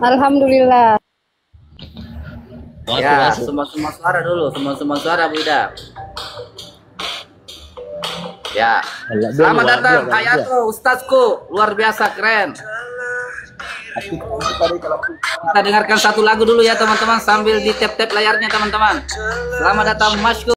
Alhamdulillah. Ya, semua suara dulu, semua suara Bu Ida. Ya, selamat datang Hayato, Ustazku, luar biasa keren. Kita dengarkan satu lagu dulu ya teman-teman sambil di tap-tap layarnya teman-teman. Selamat datang Masku.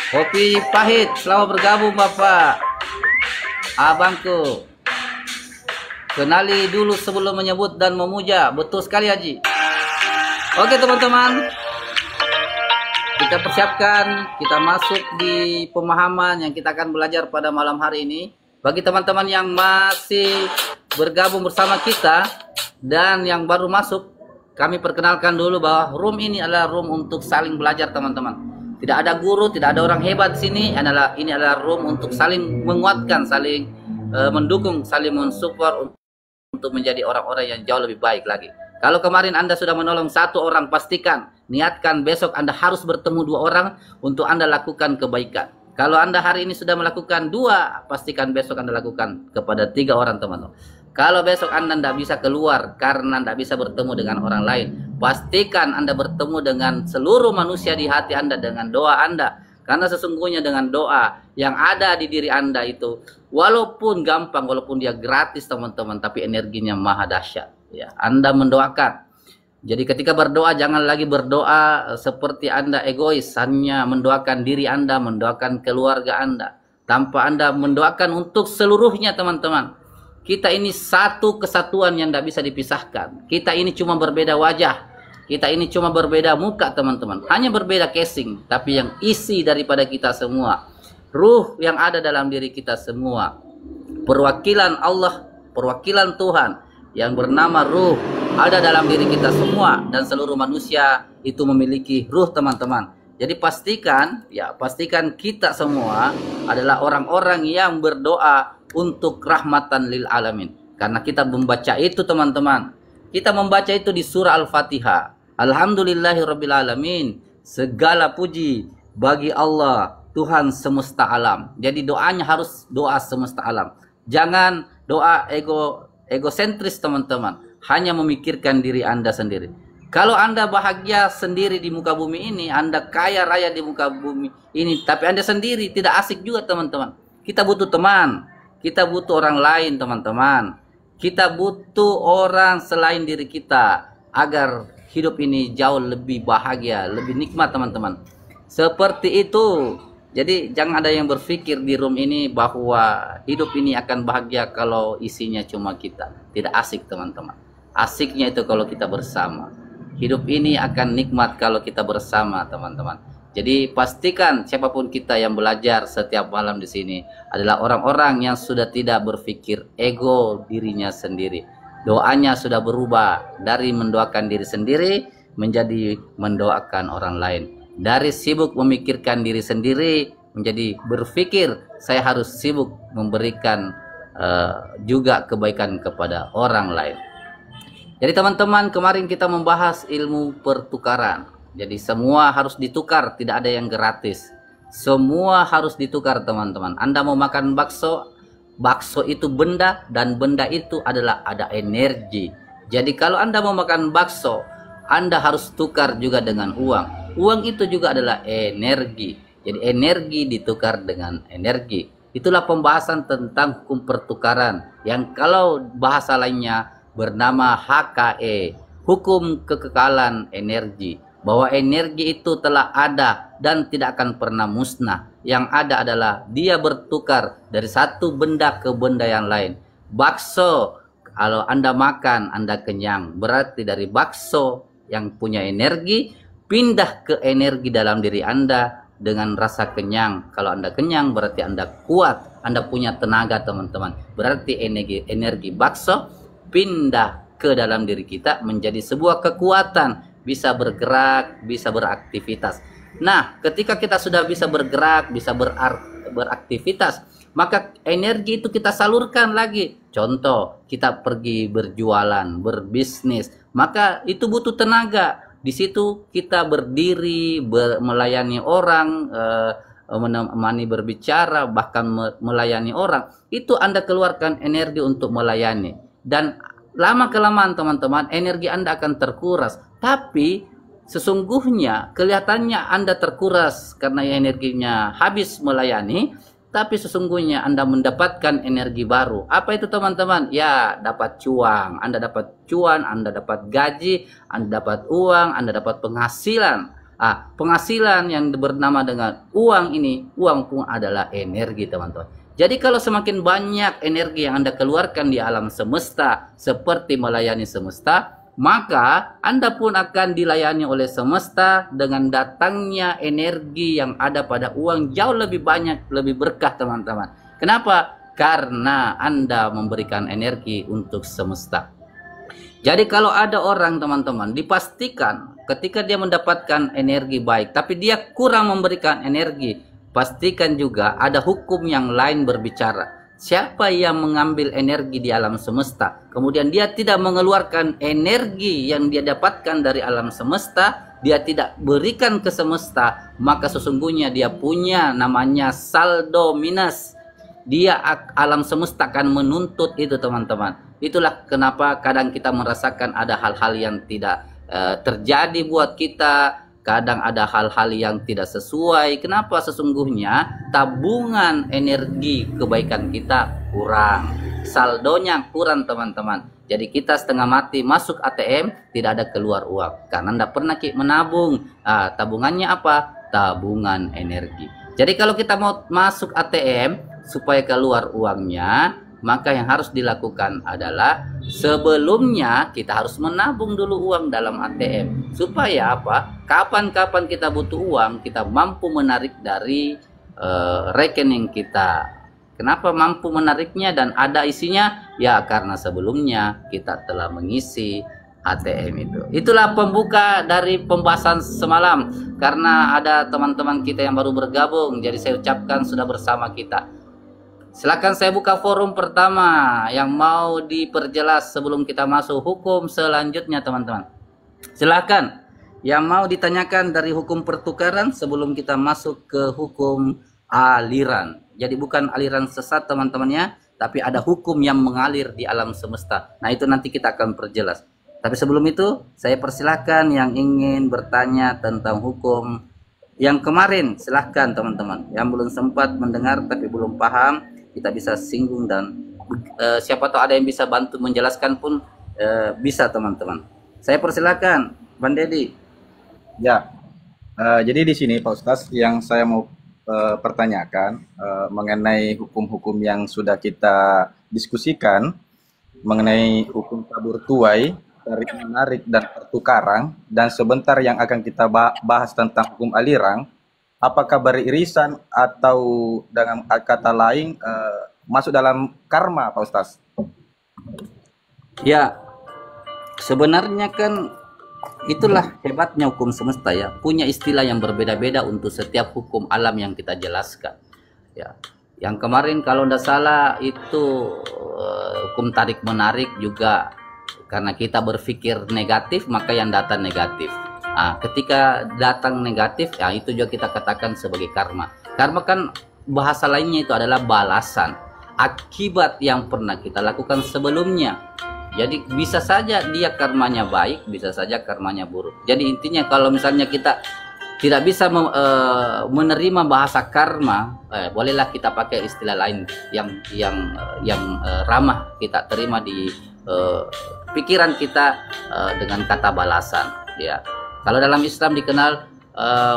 Kopi pahit, selamat bergabung Bapak. Abangku. Kenali dulu sebelum menyebut dan memuja. Betul sekali Haji. Oke teman-teman. kita persiapkan, kita masuk di pemahaman yang kita akan belajar pada malam hari ini. Bagi teman-teman yang masih bergabung bersama kita dan yang baru masuk, kami perkenalkan dulu bahwa room ini adalah room untuk saling belajar teman-teman. Tidak ada guru, tidak ada orang hebat di sini. Ini adalah room untuk saling menguatkan, saling mendukung, saling mensupport untuk menjadi orang-orang yang jauh lebih baik lagi. Kalau kemarin Anda sudah menolong satu orang, pastikan, niatkan besok Anda harus bertemu 2 orang untuk Anda lakukan kebaikan. Kalau Anda hari ini sudah melakukan 2, pastikan besok Anda lakukan kepada 3 orang teman-teman. Kalau besok Anda tidak bisa keluar karena tidak bisa bertemu dengan orang lain, pastikan Anda bertemu dengan seluruh manusia di hati Anda dengan doa Anda. Karena sesungguhnya dengan doa yang ada di diri Anda itu, walaupun gampang, walaupun dia gratis teman-teman, tapi energinya maha dahsyat. Ya, Anda mendoakan. Jadi ketika berdoa jangan lagi berdoa seperti Anda egois, hanya mendoakan diri Anda, mendoakan keluarga Anda, tanpa Anda mendoakan untuk seluruhnya teman-teman. Kita ini satu kesatuan yang tidak bisa dipisahkan. Kita ini cuma berbeda wajah, kita ini cuma berbeda muka teman-teman, hanya berbeda casing, tapi yang isi daripada kita semua, ruh yang ada dalam diri kita semua, perwakilan Allah, perwakilan Tuhan yang bernama ruh ada dalam diri kita semua, dan seluruh manusia itu memiliki ruh teman-teman. Jadi pastikan kita semua adalah orang-orang yang berdoa untuk rahmatan lil alamin. Karena kita membaca itu teman-teman, kita membaca itu di surah Al-Fatihah. Alhamdulillahirabbil alamin, segala puji bagi Allah Tuhan semesta alam. Jadi doanya harus doa semesta alam, jangan doa egosentris teman-teman, hanya memikirkan diri Anda sendiri. Kalau Anda bahagia sendiri di muka bumi ini, Anda kaya raya di muka bumi ini, tapi Anda sendiri tidak asik juga teman-teman. Kita butuh teman, kita butuh orang lain teman-teman. Kita butuh orang selain diri kita agar hidup ini jauh lebih bahagia, lebih nikmat teman-teman. Seperti itu. Jadi jangan ada yang berpikir di room ini bahwa hidup ini akan bahagia kalau isinya cuma kita. Tidak asik teman-teman. Asiknya itu kalau kita bersama. Hidup ini akan nikmat kalau kita bersama teman-teman. Jadi pastikan siapapun kita yang belajar setiap malam di sini adalah orang-orang yang sudah tidak berpikir ego dirinya sendiri. Doanya sudah berubah dari mendoakan diri sendiri menjadi mendoakan orang lain. Dari sibuk memikirkan diri sendiri menjadi berpikir saya harus sibuk memberikan juga kebaikan kepada orang lain. Jadi teman-teman, kemarin kita membahas ilmu pertukaran. Jadi semua harus ditukar, tidak ada yang gratis. Semua harus ditukar teman-teman. Anda mau makan bakso, bakso itu benda dan benda itu adalah ada energi. Jadi kalau Anda mau makan bakso, Anda harus tukar juga dengan uang. Uang itu juga adalah energi. Jadi energi ditukar dengan energi. Itulah pembahasan tentang hukum pertukaran yang kalau bahasa lainnya bernama HKE, hukum kekekalan energi. Bahwa energi itu telah ada dan tidak akan pernah musnah. Yang ada adalah dia bertukar dari satu benda ke benda yang lain. Bakso, kalau Anda makan, Anda kenyang. Berarti dari bakso yang punya energi, pindah ke energi dalam diri Anda dengan rasa kenyang. Kalau Anda kenyang berarti Anda kuat, Anda punya tenaga teman-teman. Berarti energi bakso pindah ke dalam diri kita menjadi sebuah kekuatan, bisa bergerak, bisa beraktivitas. Nah, ketika kita sudah bisa bergerak, bisa beraktivitas, maka energi itu kita salurkan lagi. Contoh, kita pergi berjualan, berbisnis, maka itu butuh tenaga. Di situ kita berdiri, melayani orang, menemani berbicara, bahkan melayani orang. Itu Anda keluarkan energi untuk melayani. Dan lama-kelamaan teman-teman, energi Anda akan terkuras. Tapi sesungguhnya kelihatannya Anda terkuras karena energinya habis melayani. Tapi sesungguhnya Anda mendapatkan energi baru. Apa itu teman-teman? Ya, dapat cuan. Anda dapat cuan, Anda dapat gaji, Anda dapat uang, Anda dapat penghasilan. Penghasilan yang bernama dengan uang ini, uang pun adalah energi teman-teman. Jadi kalau semakin banyak energi yang Anda keluarkan di alam semesta, seperti melayani semesta, maka Anda pun akan dilayani oleh semesta dengan datangnya energi yang ada pada uang jauh lebih banyak, lebih berkah teman-teman. Kenapa? Karena Anda memberikan energi untuk semesta. Jadi kalau ada orang teman-teman, dipastikan ketika dia mendapatkan energi baik, tapi dia kurang memberikan energi, pastikan juga ada hukum yang lain berbicara. Siapa yang mengambil energi di alam semesta, kemudian dia tidak mengeluarkan energi yang dia dapatkan dari alam semesta, dia tidak berikan ke semesta, maka sesungguhnya dia punya namanya saldo minus. Dia alam semesta akan menuntut itu teman-teman. Itulah kenapa kadang kita merasakan ada hal-hal yang tidak terjadi buat kita. Kadang ada hal-hal yang tidak sesuai. Kenapa? Sesungguhnya tabungan energi kebaikan kita kurang. Saldonya kurang teman-teman. Jadi kita setengah mati masuk ATM, tidak ada keluar uang. Karena tidak pernah menabung. Tabungannya apa? Tabungan energi. Jadi kalau kita mau masuk ATM, supaya keluar uangnya, maka yang harus dilakukan adalah sebelumnya kita harus menabung dulu uang dalam ATM. Supaya apa? Kapan-kapan kita butuh uang, kita mampu menarik dari rekening kita. Kenapa mampu menariknya dan ada isinya? Ya karena sebelumnya kita telah mengisi ATM itu. Itulah pembuka dari pembahasan semalam. Karena ada teman-teman kita yang baru bergabung, jadi saya ucapkan sudah bersama kita. Silakan saya buka forum pertama yang mau diperjelas sebelum kita masuk hukum selanjutnya teman-teman. Silakan yang mau ditanyakan dari hukum pertukaran sebelum kita masuk ke hukum aliran. Jadi bukan aliran sesat teman-temannya, tapi ada hukum yang mengalir di alam semesta. Nah itu nanti kita akan perjelas. Tapi sebelum itu saya persilahkan yang ingin bertanya tentang hukum yang kemarin, silahkan teman-teman. Yang belum sempat mendengar tapi belum paham, kita bisa singgung dan siapa tahu ada yang bisa bantu menjelaskan pun bisa teman-teman. Saya persilakan, Bang Dedi. Ya, jadi di sini Pak Ustaz yang saya mau pertanyakan mengenai hukum-hukum yang sudah kita diskusikan mengenai hukum tabur tuai, tarik menarik dan pertukaran, dan sebentar yang akan kita bahas tentang hukum aliran. Apakah beririsan atau dengan kata lain masuk dalam karma, Pak Ustaz? Ya, sebenarnya kan itulah hebatnya hukum semesta ya. Punya istilah yang berbeda-beda untuk setiap hukum alam yang kita jelaskan. Ya, yang kemarin kalau tidak salah itu hukum tarik menarik juga karena kita berpikir negatif maka yang datang negatif. Ketika datang negatif, ya itu juga kita katakan sebagai karma. Karma kan bahasa lainnya itu adalah balasan akibat yang pernah kita lakukan sebelumnya. Jadi bisa saja dia karmanya baik, bisa saja karmanya buruk. Jadi intinya kalau misalnya kita tidak bisa menerima bahasa karma, bolehlah kita pakai istilah lain yang ramah kita terima di pikiran kita dengan kata balasan. Ya. Kalau dalam Islam dikenal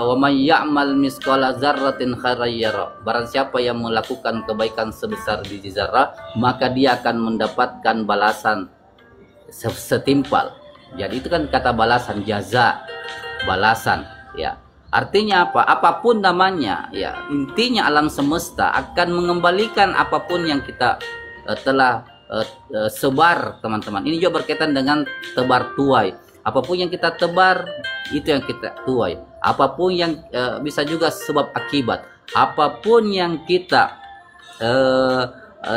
wa may ya'mal misqala dzarratin khairan yara. Barang siapa yang melakukan kebaikan sebesar biji zarah, maka dia akan mendapatkan balasan setimpal. Jadi itu kan kata balasan, jaza, balasan, ya. Artinya apa? Apapun namanya, ya. Intinya alam semesta akan mengembalikan apapun yang kita telah sebar, teman-teman. Ini juga berkaitan dengan tebar tuai. Apapun yang kita tebar, itu yang kita tuai. Apapun yang bisa juga sebab akibat. Apapun yang kita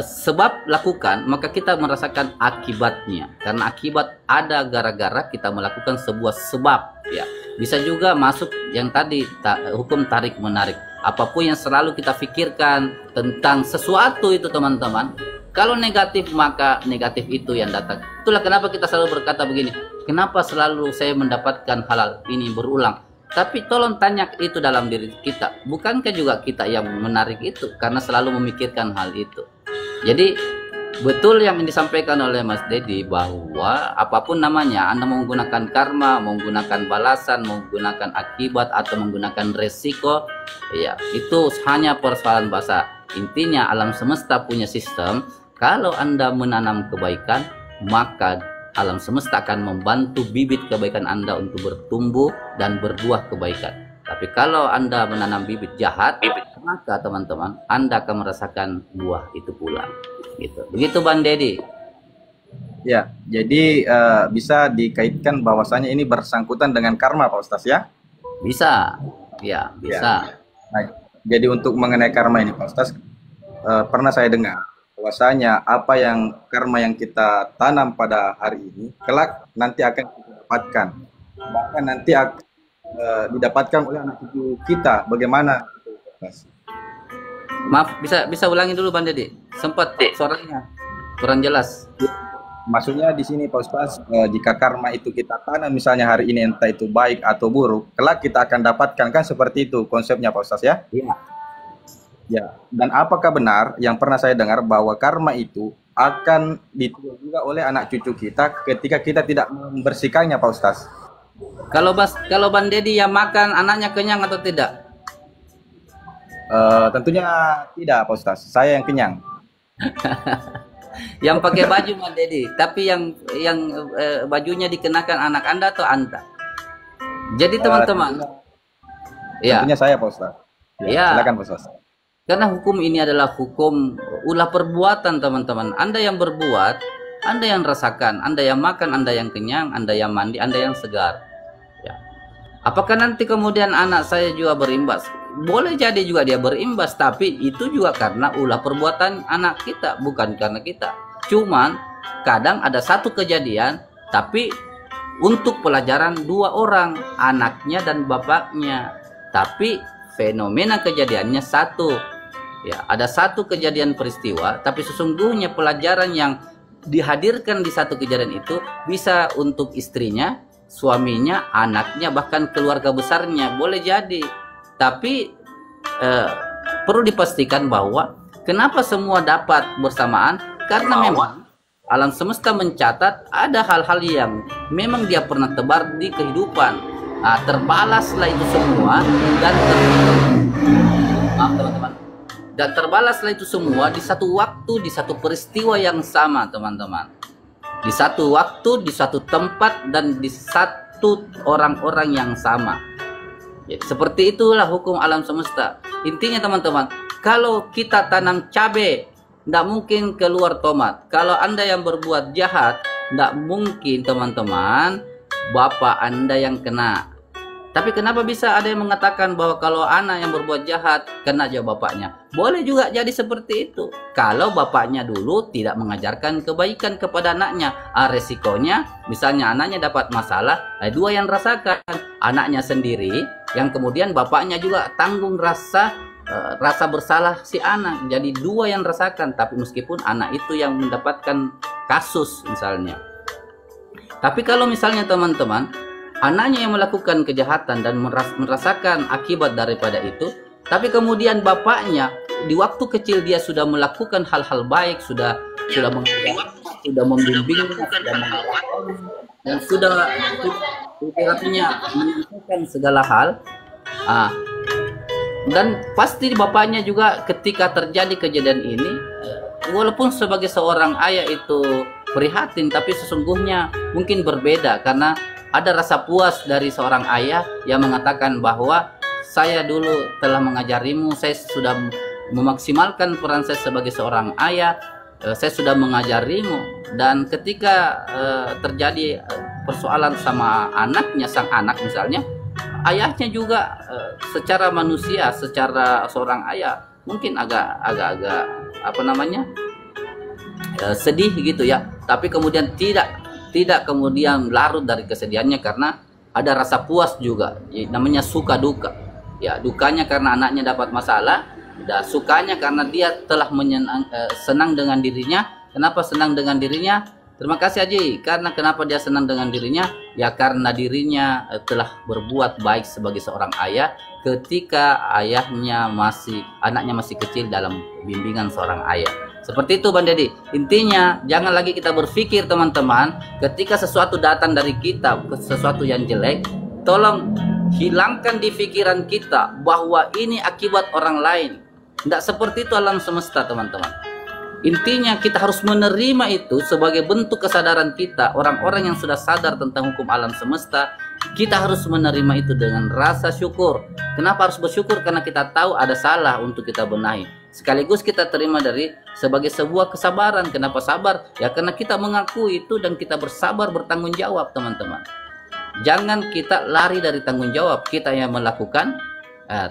sebab lakukan, maka kita merasakan akibatnya. Karena akibat ada gara-gara kita melakukan sebuah sebab. Ya, bisa juga masuk yang tadi hukum tarik menarik. Apapun yang selalu kita pikirkan tentang sesuatu itu, teman-teman. Kalau negatif, maka negatif itu yang datang. Itulah kenapa kita selalu berkata begini, kenapa selalu saya mendapatkan hal ini berulang? Tapi tolong tanya itu dalam diri kita. Bukankah juga kita yang menarik itu? Karena selalu memikirkan hal itu. Jadi betul yang disampaikan oleh Mas Dedi bahwa apapun namanya, Anda menggunakan karma, menggunakan balasan, menggunakan akibat, atau menggunakan resiko, ya itu hanya persoalan bahasa. Intinya alam semesta punya sistem. Kalau Anda menanam kebaikan, maka alam semesta akan membantu bibit kebaikan Anda untuk bertumbuh dan berbuah kebaikan. Tapi kalau Anda menanam bibit jahat, maka teman-teman, Anda akan merasakan buah itu pula. Gitu. Begitu Bang Dedi. Ya, jadi bisa dikaitkan bahwasanya ini bersangkutan dengan karma, Pak Ustaz ya? Bisa, ya bisa. Nah, jadi untuk mengenai karma ini, Pak Ustaz, pernah saya dengar bahwasanya apa yang karma yang kita tanam pada hari ini, kelak nanti akan kita dapatkan. Bahkan nanti akan didapatkan oleh anak cucu kita. Bagaimana, Pak Ustaz? Maaf, bisa ulangi dulu Bang Dedi. Sempat suaranya kurang jelas. Maksudnya di sini Pak Ustaz, jika karma itu kita tanam misalnya hari ini entah itu baik atau buruk, kelak kita akan dapatkan, kan seperti itu konsepnya Pak Ustaz ya? Iya. Ya. Dan apakah benar yang pernah saya dengar bahwa karma itu akan ditiru juga oleh anak cucu kita ketika kita tidak membersihkannya Pak Ustaz? Kalau Bang Dedi yang makan anaknya kenyang atau tidak? Tentunya tidak Pak Ustaz. Saya yang kenyang. Yang pakai baju Bang Dedi, tapi yang bajunya dikenakan anak Anda atau Anda? Jadi teman-teman, tentunya saya Pak Ustaz. Ya. Silakan Pak Ustaz. Karena hukum ini adalah hukum ulah perbuatan teman-teman. Anda yang berbuat, Anda yang rasakan, Anda yang makan, Anda yang kenyang, Anda yang mandi, Anda yang segar. Ya. Apakah nanti kemudian anak saya juga berimbas? Boleh jadi juga dia berimbas, tapi itu juga karena ulah perbuatan anak kita, bukan karena kita. Cuman kadang ada satu kejadian, tapi untuk pelajaran dua orang, anaknya dan bapaknya. Tapi fenomena kejadiannya satu. Ya, ada satu kejadian peristiwa, tapi sesungguhnya pelajaran yang dihadirkan di satu kejadian itu bisa untuk istrinya, suaminya, anaknya, bahkan keluarga besarnya. Boleh jadi. Tapi perlu dipastikan bahwa kenapa semua dapat bersamaan, karena memang alam semesta mencatat ada hal-hal yang memang dia pernah tebar di kehidupan. Nah, terbalaslah itu semua dan terbalaslah itu semua di satu waktu, di satu peristiwa yang sama teman-teman, di satu waktu, di satu tempat, dan di satu orang-orang yang sama. Ya, seperti itulah hukum alam semesta. Intinya teman-teman, kalau kita tanam cabai, tidak mungkin keluar tomat. Kalau Anda yang berbuat jahat, tidak mungkin teman-teman bapak Anda yang kena. Tapi kenapa bisa ada yang mengatakan bahwa kalau anak yang berbuat jahat, kena aja bapaknya? Boleh juga jadi seperti itu. Kalau bapaknya dulu tidak mengajarkan kebaikan kepada anaknya, resikonya misalnya anaknya dapat masalah, dua yang rasakan. Anaknya sendiri, yang kemudian bapaknya juga tanggung rasa bersalah si anak. Jadi dua yang rasakan, tapi meskipun anak itu yang mendapatkan kasus misalnya. Tapi kalau misalnya teman-teman, anaknya yang melakukan kejahatan dan merasakan akibat daripada itu, tapi kemudian bapaknya di waktu kecil dia sudah melakukan hal-hal baik, sudah membimbing dan sudah artinya menunjukkan segala hal. Dan pasti bapaknya juga ketika terjadi kejadian ini, walaupun sebagai seorang ayah itu prihatin, tapi sesungguhnya mungkin berbeda karena ada rasa puas dari seorang ayah yang mengatakan bahwa saya dulu telah mengajarimu, saya sudah memaksimalkan peran saya sebagai seorang ayah, saya sudah mengajarimu. Dan ketika terjadi persoalan sama anaknya, sang anak misalnya, ayahnya juga secara manusia, secara seorang ayah mungkin agak sedih gitu ya. Tapi kemudian tidak kemudian larut dari kesedihannya karena ada rasa puas juga, namanya suka duka. Ya, dukanya karena anaknya dapat masalah, dan sukanya karena dia telah senang dengan dirinya. Kenapa senang dengan dirinya? Terima kasih Haji. Karena kenapa dia senang dengan dirinya? Ya karena dirinya telah berbuat baik sebagai seorang ayah ketika anaknya masih kecil dalam bimbingan seorang ayah. Seperti itu Bang Dedi. Intinya jangan lagi kita berpikir teman-teman, ketika sesuatu datang dari kita, sesuatu yang jelek, tolong hilangkan di pikiran kita bahwa ini akibat orang lain. Tidak seperti itu alam semesta teman-teman. Intinya kita harus menerima itu sebagai bentuk kesadaran kita, orang-orang yang sudah sadar tentang hukum alam semesta. Kita harus menerima itu dengan rasa syukur. Kenapa harus bersyukur? Karena kita tahu ada salah untuk kita benahi. Sekaligus kita terima dari sebagai sebuah kesabaran. Kenapa sabar? Ya karena kita mengakui itu dan kita bersabar bertanggung jawab, teman-teman. Jangan kita lari dari tanggung jawab. Kita yang melakukan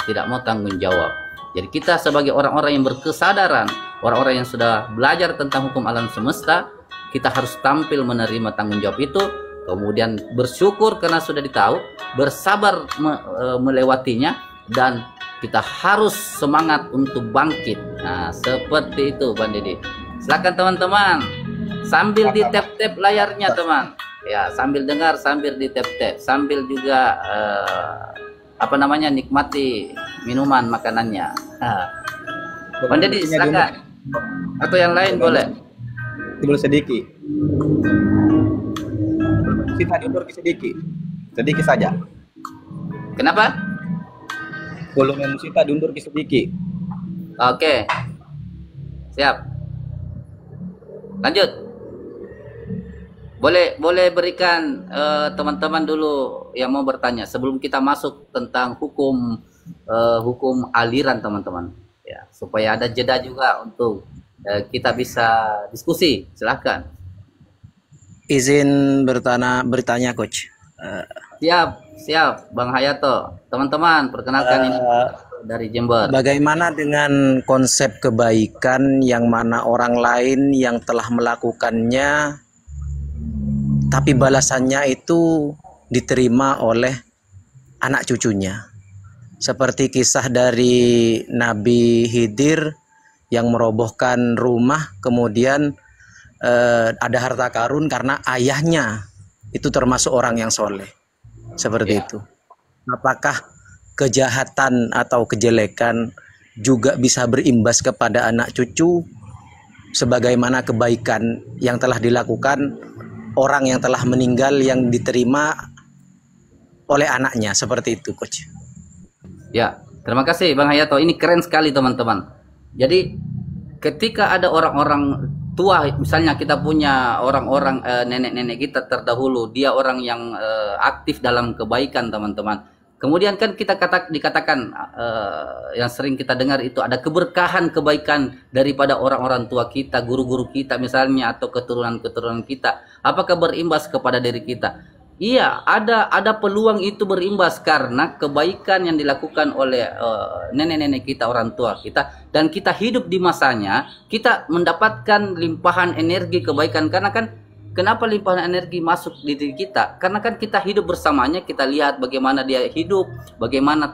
tidak mau tanggung jawab. Jadi kita sebagai orang-orang yang berkesadaran, orang-orang yang sudah belajar tentang hukum alam semesta, kita harus tampil menerima tanggung jawab itu, kemudian bersyukur karena sudah ditahu, bersabar melewatinya, dan kita harus semangat untuk bangkit. Nah, seperti itu, Bang Didi. Silakan teman-teman, sambil di tap-tap layarnya, teman. Ya, sambil dengar, sambil di tap-tap, sambil juga nikmati minuman makanannya. Bang Didi, silakan. Atau yang lain boleh. Boleh sedikit. Kita diundur sedikit. Sedikit saja. Kenapa? Volume musika diundur sedikit. Oke. Siap. Lanjut. Boleh berikan teman-teman dulu yang mau bertanya sebelum kita masuk tentang hukum aliran, teman-teman. Ya, supaya ada jeda juga untuk kita bisa diskusi. Silahkan. Izin bertanya, Coach. Siap, Bang Hayato. Teman-teman, perkenalkan ini dari Jember. Bagaimana dengan konsep kebaikan yang mana orang lain yang telah melakukannya, tapi balasannya itu diterima oleh anak cucunya? Seperti kisah dari Nabi Khidir yang merobohkan rumah, kemudian ada harta karun karena ayahnya itu termasuk orang yang soleh. Seperti itu. Apakah kejahatan atau kejelekan juga bisa berimbas kepada anak cucu sebagaimana kebaikan yang telah dilakukan orang yang telah meninggal yang diterima oleh anaknya? Seperti itu, Coach. Ya, terima kasih Bang Hayato. Ini keren sekali, teman-teman. Jadi ketika ada orang-orang tua, misalnya kita punya orang-orang nenek-nenek kita terdahulu, dia orang yang aktif dalam kebaikan, teman-teman. Kemudian kan kita dikatakan yang sering kita dengar itu ada keberkahan kebaikan daripada orang-orang tua kita, guru-guru kita misalnya, atau keturunan-keturunan kita. Apakah berimbas kepada diri kita? Iya, ada peluang itu berimbas karena kebaikan yang dilakukan oleh nenek-nenek kita, orang tua kita, dan kita hidup di masanya, kita mendapatkan limpahan energi kebaikan. Karena kan, kenapa limpahan energi masuk di diri kita? Karena kan kita hidup bersamanya, kita lihat bagaimana dia hidup, bagaimana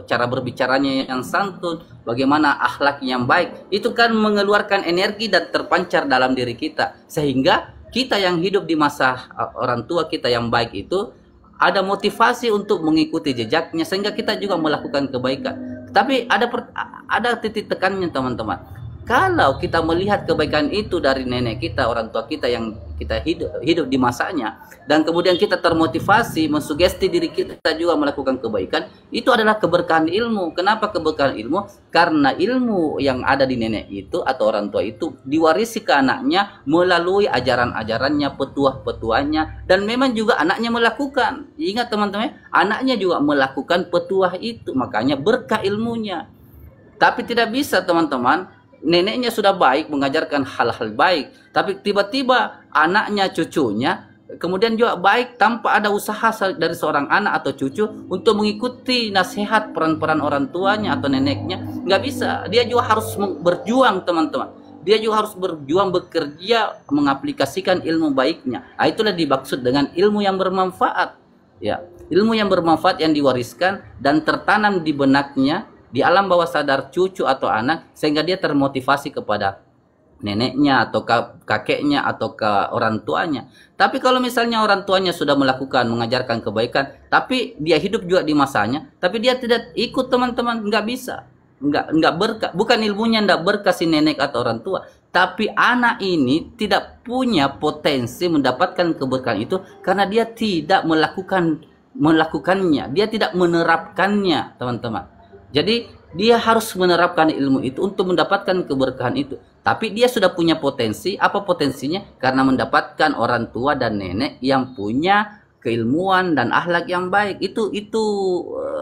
cara berbicaranya yang santun, bagaimana akhlak yang baik. Itu kan mengeluarkan energi dan terpancar dalam diri kita, sehingga kita yang hidup di masa orang tua kita yang baik itu ada motivasi untuk mengikuti jejaknya, sehingga kita juga melakukan kebaikan. Tapi ada titik tekannya, teman-teman. Kalau kita melihat kebaikan itu dari nenek kita, orang tua kita yang kita hidup di masanya, dan kemudian kita termotivasi, mensugesti diri kita juga melakukan kebaikan, itu adalah keberkahan ilmu. Kenapa keberkahan ilmu? Karena ilmu yang ada di nenek itu atau orang tua itu diwarisi ke anaknya melalui ajaran-ajarannya, petuah-petuahnya, dan memang juga anaknya melakukan. Ingat teman-teman, anaknya juga melakukan petuah itu, makanya berkah ilmunya. Tapi tidak bisa, teman-teman, neneknya sudah baik, mengajarkan hal-hal baik, tapi tiba-tiba anaknya, cucunya kemudian juga baik tanpa ada usaha dari seorang anak atau cucu untuk mengikuti nasihat peran-peran orang tuanya atau neneknya. Nggak bisa. Dia juga harus berjuang, teman-teman. Dia juga harus berjuang, bekerja, mengaplikasikan ilmu baiknya. Nah, itulah dimaksud dengan ilmu yang bermanfaat. Ya, ilmu yang bermanfaat yang diwariskan dan tertanam di benaknya, di alam bawah sadar cucu atau anak, sehingga dia termotivasi kepada neneknya atau kakeknya atau ke orang tuanya. Tapi kalau misalnya orang tuanya sudah melakukan, mengajarkan kebaikan, tapi dia hidup juga di masanya, tapi dia tidak ikut, teman-teman, nggak bisa, nggak berkah. Bukan ilmunya nggak berkah si nenek atau orang tua, tapi anak ini tidak punya potensi mendapatkan keberkahan itu karena dia tidak melakukannya, dia tidak menerapkannya, teman-teman. Jadi dia harus menerapkan ilmu itu untuk mendapatkan keberkahan itu. Tapi dia sudah punya potensi. Apa potensinya? Karena mendapatkan orang tua dan nenek yang punya keilmuan dan akhlak yang baik. Itu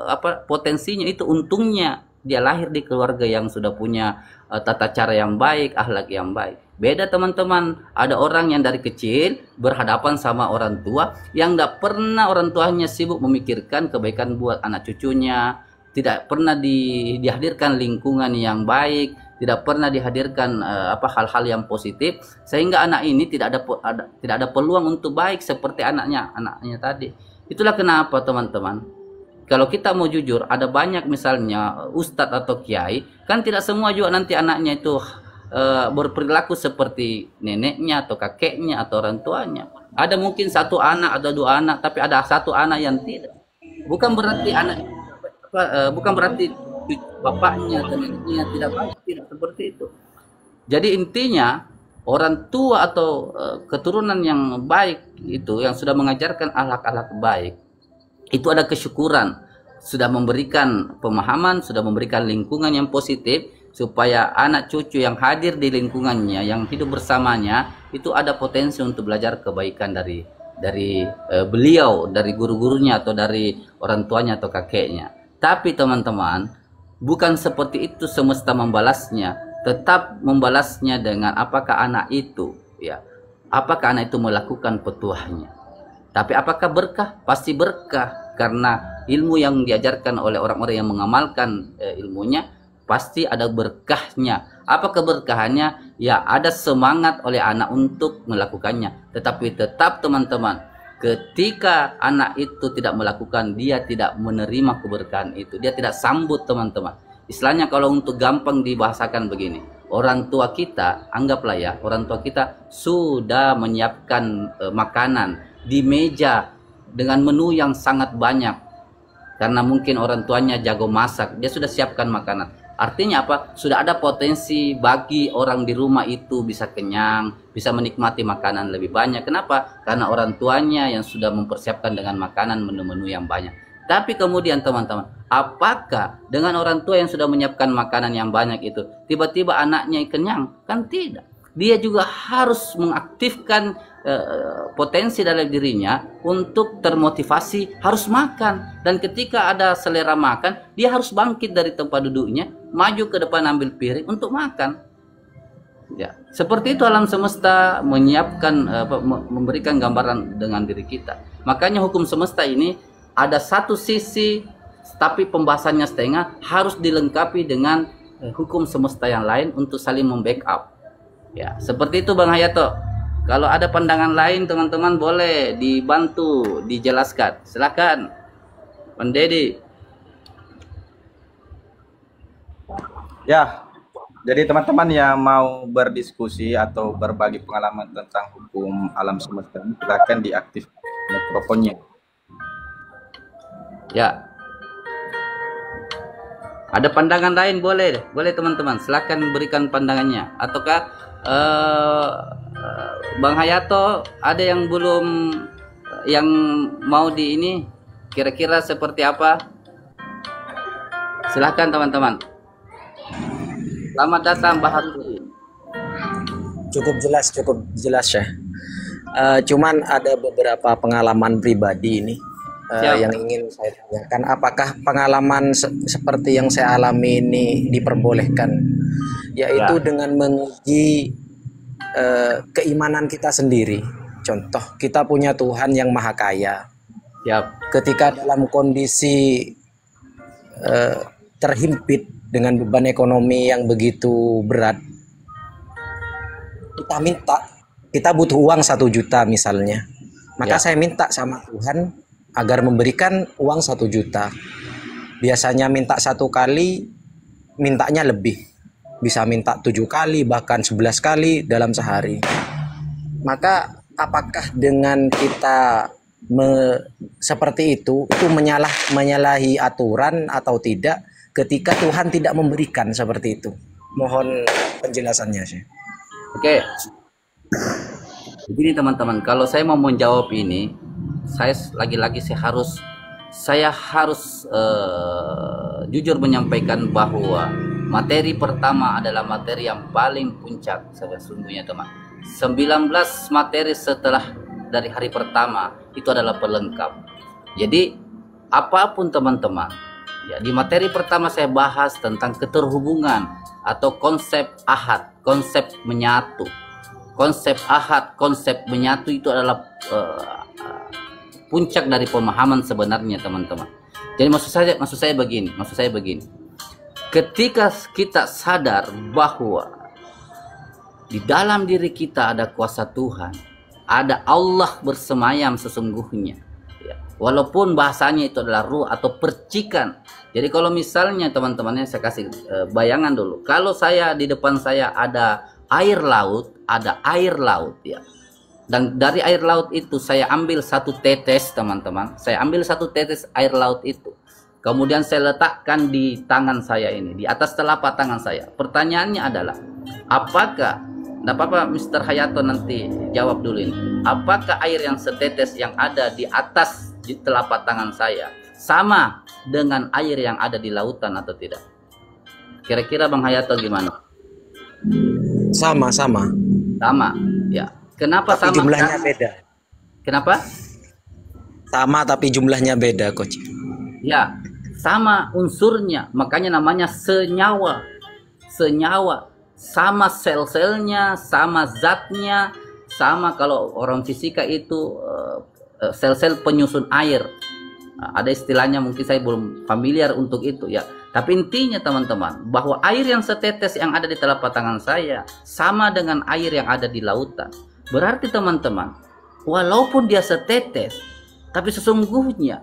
apa potensinya, itu untungnya dia lahir di keluarga yang sudah punya tata cara yang baik, akhlak yang baik. Beda teman-teman, ada orang yang dari kecil berhadapan sama orang tua yang tidak pernah orang tuanya sibuk memikirkan kebaikan buat anak cucunya, tidak pernah dihadirkan lingkungan yang baik, tidak pernah dihadirkan hal-hal yang positif, sehingga anak ini tidak ada peluang untuk baik seperti anaknya tadi. Itulah kenapa teman-teman, kalau kita mau jujur, ada banyak misalnya ustadz atau kiai, kan tidak semua juga nanti anaknya itu berperilaku seperti neneknya atau kakeknya atau orang tuanya. Ada mungkin satu anak atau dua anak, tapi ada satu anak yang tidak. Bukan berarti bukan berarti bapaknya atau neneknya tidak baik, tidak seperti itu. Jadi intinya orang tua atau keturunan yang baik itu, yang sudah mengajarkan akhlak-akhlak baik, itu ada kesyukuran, sudah memberikan pemahaman, sudah memberikan lingkungan yang positif, supaya anak cucu yang hadir di lingkungannya, yang hidup bersamanya, itu ada potensi untuk belajar kebaikan dari beliau, dari guru-gurunya atau dari orang tuanya atau kakeknya. Tapi teman-teman, bukan seperti itu semesta membalasnya. Tetap membalasnya dengan apakah anak itu, ya, apakah anak itu melakukan petuahnya. Tapi apakah berkah? Pasti berkah, karena ilmu yang diajarkan oleh orang-orang yang mengamalkan ilmunya pasti ada berkahnya. Apa keberkahannya? Ya, ada semangat oleh anak untuk melakukannya. Tetapi tetap teman-teman, ketika anak itu tidak melakukan, dia tidak menerima keberkahan itu, dia tidak sambut teman-teman. Istilahnya kalau untuk gampang dibahasakan begini, orang tua kita, anggaplah ya, orang tua kita sudah menyiapkan makanan di meja dengan menu yang sangat banyak, karena mungkin orang tuanya jago masak, dia sudah siapkan makanan. Artinya apa? Sudah ada potensi bagi orang di rumah itu bisa kenyang, bisa menikmati makanan lebih banyak. Kenapa? Karena orang tuanya yang sudah mempersiapkan dengan makanan menu-menu yang banyak. Tapi kemudian teman-teman, apakah dengan orang tua yang sudah menyiapkan makanan yang banyak itu, tiba-tiba anaknya kenyang? Kan tidak. Dia juga harus mengaktifkan potensi dalam dirinya untuk termotivasi harus makan. Dan ketika ada selera makan, dia harus bangkit dari tempat duduknya, maju ke depan ambil piring untuk makan. Ya, seperti itu alam semesta menyiapkan, memberikan gambaran dengan diri kita. Makanya hukum semesta ini ada satu sisi, tapi pembahasannya setengah, harus dilengkapi dengan hukum semesta yang lain untuk saling membackup. Ya, seperti itu Bang Hayato. Kalau ada pandangan lain teman-teman boleh dibantu dijelaskan. Silakan, Bang Dedi. Ya, jadi teman-teman yang mau berdiskusi atau berbagi pengalaman tentang hukum alam semesta, silakan diaktifkan mikrofonnya. Ya. Ada pandangan lain boleh teman-teman. Silakan berikan pandangannya. Ataukah Bang Hayato ada yang belum, yang mau di ini kira-kira seperti apa? Silahkan teman-teman. Selamat datang Mbah Haturi. Cukup jelas ya. Cuman ada beberapa pengalaman pribadi ini yang ingin saya tanyakan. Apakah pengalaman seperti yang saya alami ini diperbolehkan? Yaitu dengan menguji keimanan kita sendiri. Contoh, kita punya Tuhan yang Maha Kaya. Ketika dalam kondisi terhimpit dengan beban ekonomi yang begitu berat, kita butuh uang 1 juta misalnya, maka saya minta sama Tuhan agar memberikan uang 1 juta. Biasanya minta 1 kali, mintanya lebih, bisa minta 7 kali bahkan 11 kali dalam sehari. Maka apakah dengan kita seperti itu menyalahi aturan atau tidak ketika Tuhan tidak memberikan seperti itu? Mohon penjelasannya sih. Oke. Begini teman-teman, kalau saya mau menjawab ini, saya lagi-lagi saya harus jujur menyampaikan bahwa materi pertama adalah materi yang paling puncak sesungguhnya teman. 19 materi setelah dari hari pertama itu adalah pelengkap. Jadi apapun teman-teman, ya di materi pertama saya bahas tentang keterhubungan atau konsep ahad, konsep menyatu. Konsep ahad, konsep menyatu itu adalah puncak dari pemahaman sebenarnya teman-teman. Jadi maksud saya begini. Ketika kita sadar bahwa di dalam diri kita ada kuasa Tuhan, ada Allah bersemayam sesungguhnya. Ya. Walaupun bahasanya itu adalah ruh atau percikan. Jadi kalau misalnya teman-temannya saya kasih bayangan dulu. Kalau saya di depan saya ada air laut ya. Dan dari air laut itu saya ambil satu tetes teman-teman. Saya ambil satu tetes air laut itu. Kemudian saya letakkan di tangan saya ini, di atas telapak tangan saya. Pertanyaannya adalah, apakah, tidak apa-apa Mr. Hayato nanti jawab dulu ini. Apakah air yang setetes yang ada di atas di telapak tangan saya sama dengan air yang ada di lautan atau tidak? Kira-kira Bang Hayato gimana? Sama, ya. Kenapa tapi sama? Jumlahnya beda. Kenapa? Sama tapi jumlahnya beda, Coach. Ya, sama unsurnya, makanya namanya senyawa. Sama sel-selnya, sama zatnya, sama kalau orang fisika itu sel-sel penyusun air. Ada istilahnya, mungkin saya belum familiar untuk itu ya. Tapi intinya teman-teman, bahwa air yang setetes yang ada di telapak tangan saya sama dengan air yang ada di lautan. Berarti teman-teman, walaupun dia setetes, tapi sesungguhnya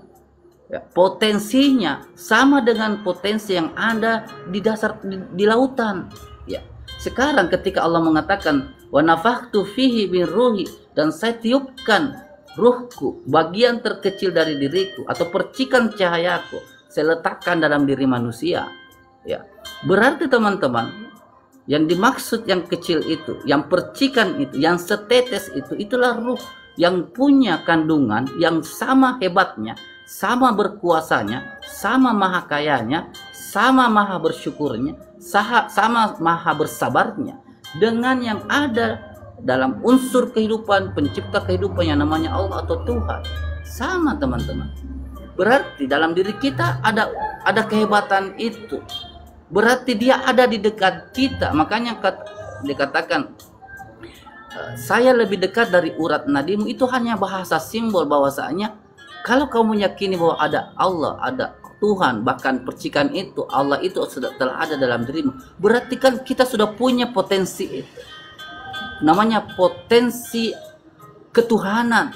ya, potensinya sama dengan potensi yang ada di dasar di lautan. Ya. Sekarang ketika Allah mengatakan wa nafakhtu fihi min ruhi, dan saya tiupkan ruhku, bagian terkecil dari diriku atau percikan cahayaku, saya letakkan dalam diri manusia. Ya. Berarti teman-teman, yang dimaksud yang kecil itu, yang percikan itu, yang setetes itu, itulah ruh yang punya kandungan yang sama hebatnya, sama berkuasanya, sama maha kayanya, sama maha bersyukurnya, sama maha bersabarnya dengan yang ada dalam unsur kehidupan, pencipta kehidupan yang namanya Allah atau Tuhan. Sama teman-teman. Berarti dalam diri kita ada kehebatan itu. Berarti dia ada di dekat kita. Makanya dikatakan saya lebih dekat dari urat nadimu. Itu hanya bahasa simbol bahwasanya kalau kamu meyakini bahwa ada Allah, ada Tuhan, bahkan percikan itu, Allah itu sudah telah ada dalam dirimu, berarti kan kita sudah punya potensi itu. Namanya potensi ketuhanan.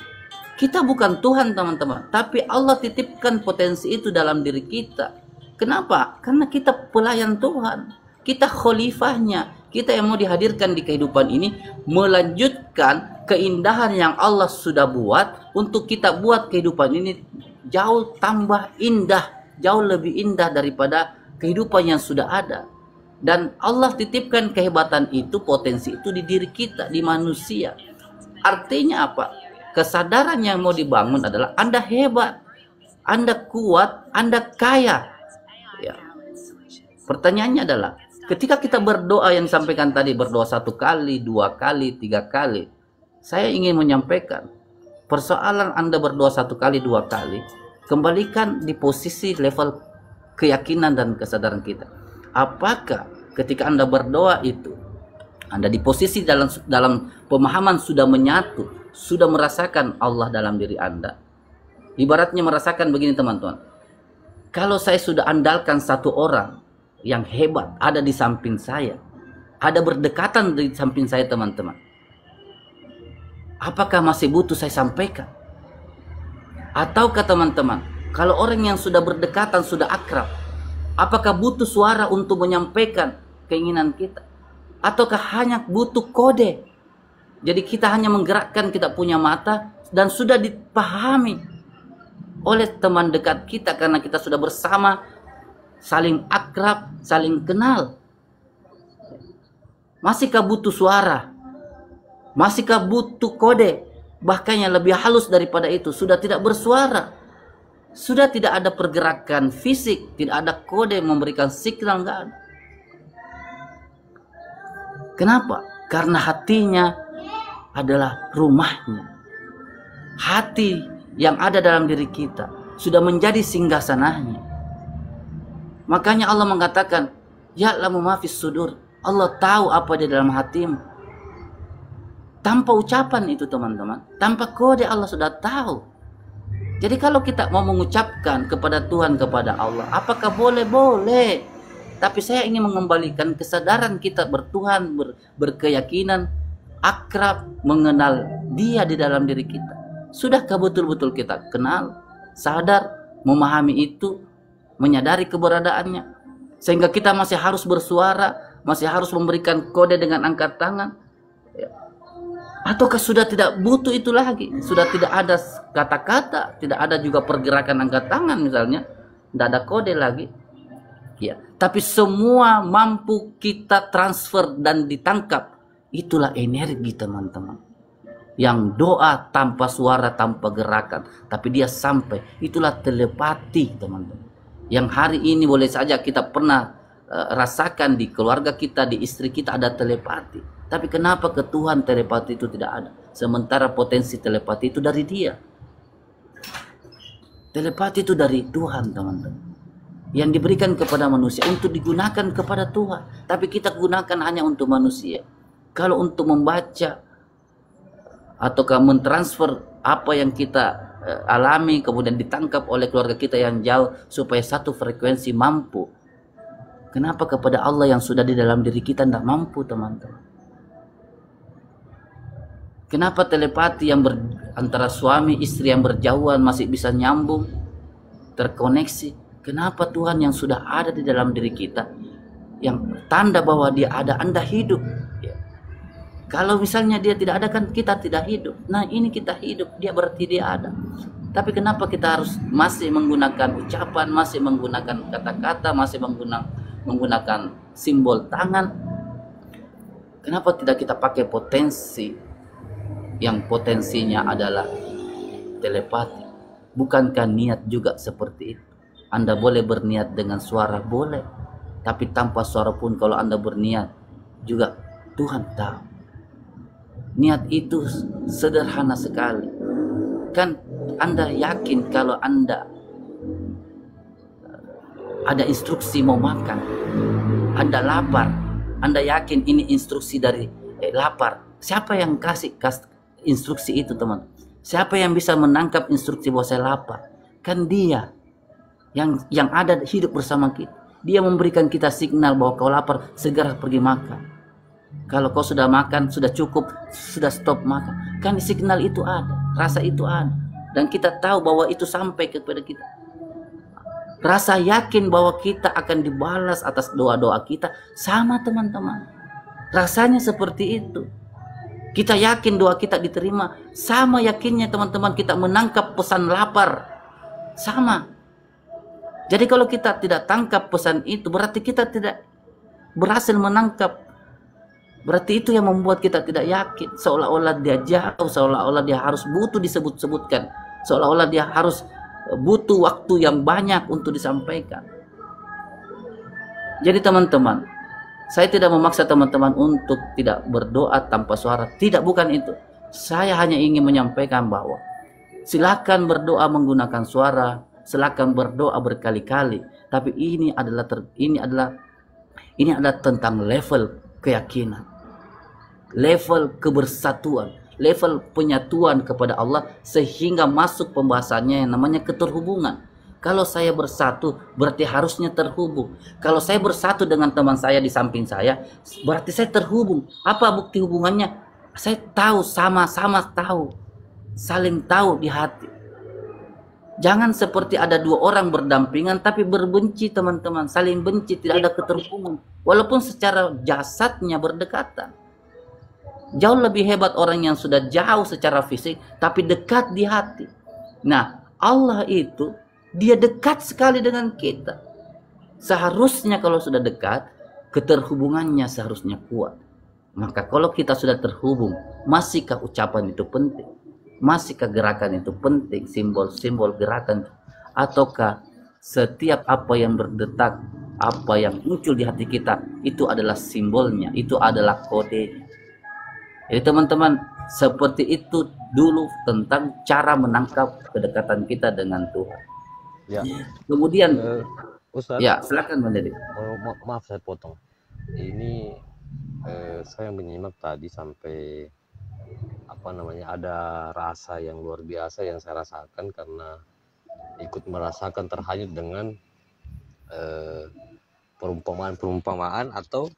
Kita bukan Tuhan teman-teman, tapi Allah titipkan potensi itu dalam diri kita. Kenapa? Karena kita pelayan Tuhan, kita khalifahnya, kita yang mau dihadirkan di kehidupan ini, melanjutkan keindahan yang Allah sudah buat untuk kita buat kehidupan ini jauh tambah indah, jauh lebih indah daripada kehidupan yang sudah ada. Dan Allah titipkan kehebatan itu, potensi itu di diri kita, di manusia. Artinya apa? Kesadaran yang mau dibangun adalah Anda hebat, Anda kuat, Anda kaya. Ya. Pertanyaannya adalah, ketika kita berdoa yang disampaikan tadi, berdoa 1 kali, 2 kali, 3 kali, saya ingin menyampaikan, persoalan Anda berdoa 1 kali, 2 kali, kembalikan di posisi level keyakinan dan kesadaran kita. Apakah ketika Anda berdoa itu, Anda di posisi dalam pemahaman sudah menyatu, sudah merasakan Allah dalam diri Anda? Ibaratnya merasakan begini teman-teman. Kalau saya sudah andalkan satu orang yang hebat ada di samping saya, ada berdekatan di samping saya teman-teman, apakah masih butuh saya sampaikan? Ataukah teman-teman, kalau orang yang sudah berdekatan, sudah akrab, apakah butuh suara untuk menyampaikan keinginan kita? Ataukah hanya butuh kode? Jadi kita hanya menggerakkan, kita punya mata dan sudah dipahami oleh teman dekat kita karena kita sudah bersama, saling akrab, saling kenal. Masihkah butuh suara? Masihkah butuh kode? Bahkan yang lebih halus daripada itu, sudah tidak bersuara, sudah tidak ada pergerakan fisik, tidak ada kode memberikan signal, enggak ada. Kenapa? Karena hatinya adalah rumahnya. Hati yang ada dalam diri kita sudah menjadi singgasananya. Makanya Allah mengatakan, ya'lamu ma fis sudur. Allah tahu apa di dalam hatimu. Tanpa ucapan itu teman-teman, tanpa kode Allah sudah tahu. Jadi kalau kita mau mengucapkan kepada Tuhan, kepada Allah, apakah boleh? Boleh. Tapi saya ingin mengembalikan kesadaran kita bertuhan, berkeyakinan, akrab, mengenal Dia di dalam diri kita. Sudahkah betul-betul kita kenal, sadar, memahami itu, menyadari keberadaannya, sehingga kita masih harus bersuara, masih harus memberikan kode dengan angkat tangan? Ataukah sudah tidak butuh itu lagi? Sudah tidak ada kata-kata, tidak ada juga pergerakan angkat tangan misalnya, tidak ada kode lagi. Ya, tapi semua mampu kita transfer dan ditangkap. Itulah energi teman-teman. Yang doa tanpa suara, tanpa gerakan, tapi dia sampai. Itulah telepati teman-teman. Yang hari ini boleh saja kita pernah rasakan di keluarga kita, di istri kita ada telepati. Tapi kenapa ke Tuhan telepati itu tidak ada? Sementara potensi telepati itu dari Dia. Telepati itu dari Tuhan teman-teman. Yang diberikan kepada manusia untuk digunakan kepada Tuhan. Tapi kita gunakan hanya untuk manusia. Kalau untuk membaca ataukah mentransfer apa yang kita alami kemudian ditangkap oleh keluarga kita yang jauh supaya satu frekuensi mampu. Kenapa kepada Allah yang sudah di dalam diri kita tidak mampu teman-teman? Kenapa telepati yang antara suami istri yang berjauhan masih bisa nyambung, terkoneksi? Kenapa Tuhan yang sudah ada di dalam diri kita, yang tanda bahwa Dia ada, Anda hidup? Ya. Kalau misalnya Dia tidak ada, kan kita tidak hidup. Nah ini kita hidup, Dia berarti Dia ada. Tapi kenapa kita harus masih menggunakan ucapan, masih menggunakan kata-kata, masih menggunakan simbol tangan? Kenapa tidak kita pakai potensi yang potensinya adalah telepati? Bukankah niat juga seperti itu? Anda boleh berniat dengan suara, boleh. Tapi tanpa suara pun kalau Anda berniat juga Tuhan tahu. Niat itu sederhana sekali. Kan Anda yakin kalau Anda ada instruksi mau makan, Anda lapar, Anda yakin ini instruksi dari lapar. Siapa yang kasih instruksi itu teman? Siapa yang bisa menangkap instruksi bahwa saya lapar? Kan Dia yang ada hidup bersama kita. Dia memberikan kita signal bahwa kau lapar, segera pergi makan. Kalau kau sudah makan, sudah cukup, sudah stop makan. Kan signal itu ada, rasa itu ada. Dan kita tahu bahwa itu sampai kepada kita. Rasa yakin bahwa kita akan dibalas atas doa-doa kita sama teman-teman. Rasanya seperti itu. Kita yakin doa kita diterima. Sama yakinnya teman-teman kita menangkap pesan lapar. Sama. Jadi kalau kita tidak tangkap pesan itu, berarti kita tidak berhasil menangkap. Berarti itu yang membuat kita tidak yakin. Seolah-olah Dia jauh, seolah-olah Dia harus butuh disebut-sebutkan. Seolah-olah Dia harus butuh waktu yang banyak untuk disampaikan. Jadi teman-teman, saya tidak memaksa teman-teman untuk tidak berdoa tanpa suara. Tidak, bukan itu. Saya hanya ingin menyampaikan bahwa silakan berdoa menggunakan suara, silakan berdoa berkali-kali. Tapi ini adalah tentang level keyakinan, level kebersatuan, level penyatuan kepada Allah, sehingga masuk pembahasannya yang namanya keterhubungan. Kalau saya bersatu, berarti harusnya terhubung. Kalau saya bersatu dengan teman saya di samping saya, berarti saya terhubung. Apa bukti hubungannya? Saya tahu, sama-sama tahu, saling tahu di hati. Jangan seperti ada dua orang berdampingan tapi berbenci teman-teman, saling benci, tidak ada keterhubungan. Walaupun secara jasadnya berdekatan. Jauh lebih hebat orang yang sudah jauh secara fisik tapi dekat di hati. Nah, Allah itu Dia dekat sekali dengan kita. Seharusnya kalau sudah dekat, keterhubungannya seharusnya kuat. Maka kalau kita sudah terhubung, masihkah ucapan itu penting? Masihkah gerakan itu penting? Simbol-simbol gerakan, ataukah setiap apa yang berdetak apa yang muncul di hati kita itu adalah simbolnya, itu adalah kodenya. Jadi teman-teman, seperti itu dulu tentang cara menangkap kedekatan kita dengan Tuhan. Ya, Kemudian Ustadz, ya silakan Bang Deddy. maaf saya potong. Ini saya menyimak tadi sampai apa namanya, ada rasa yang luar biasa yang saya rasakan karena ikut merasakan terhanyut dengan perumpamaan atau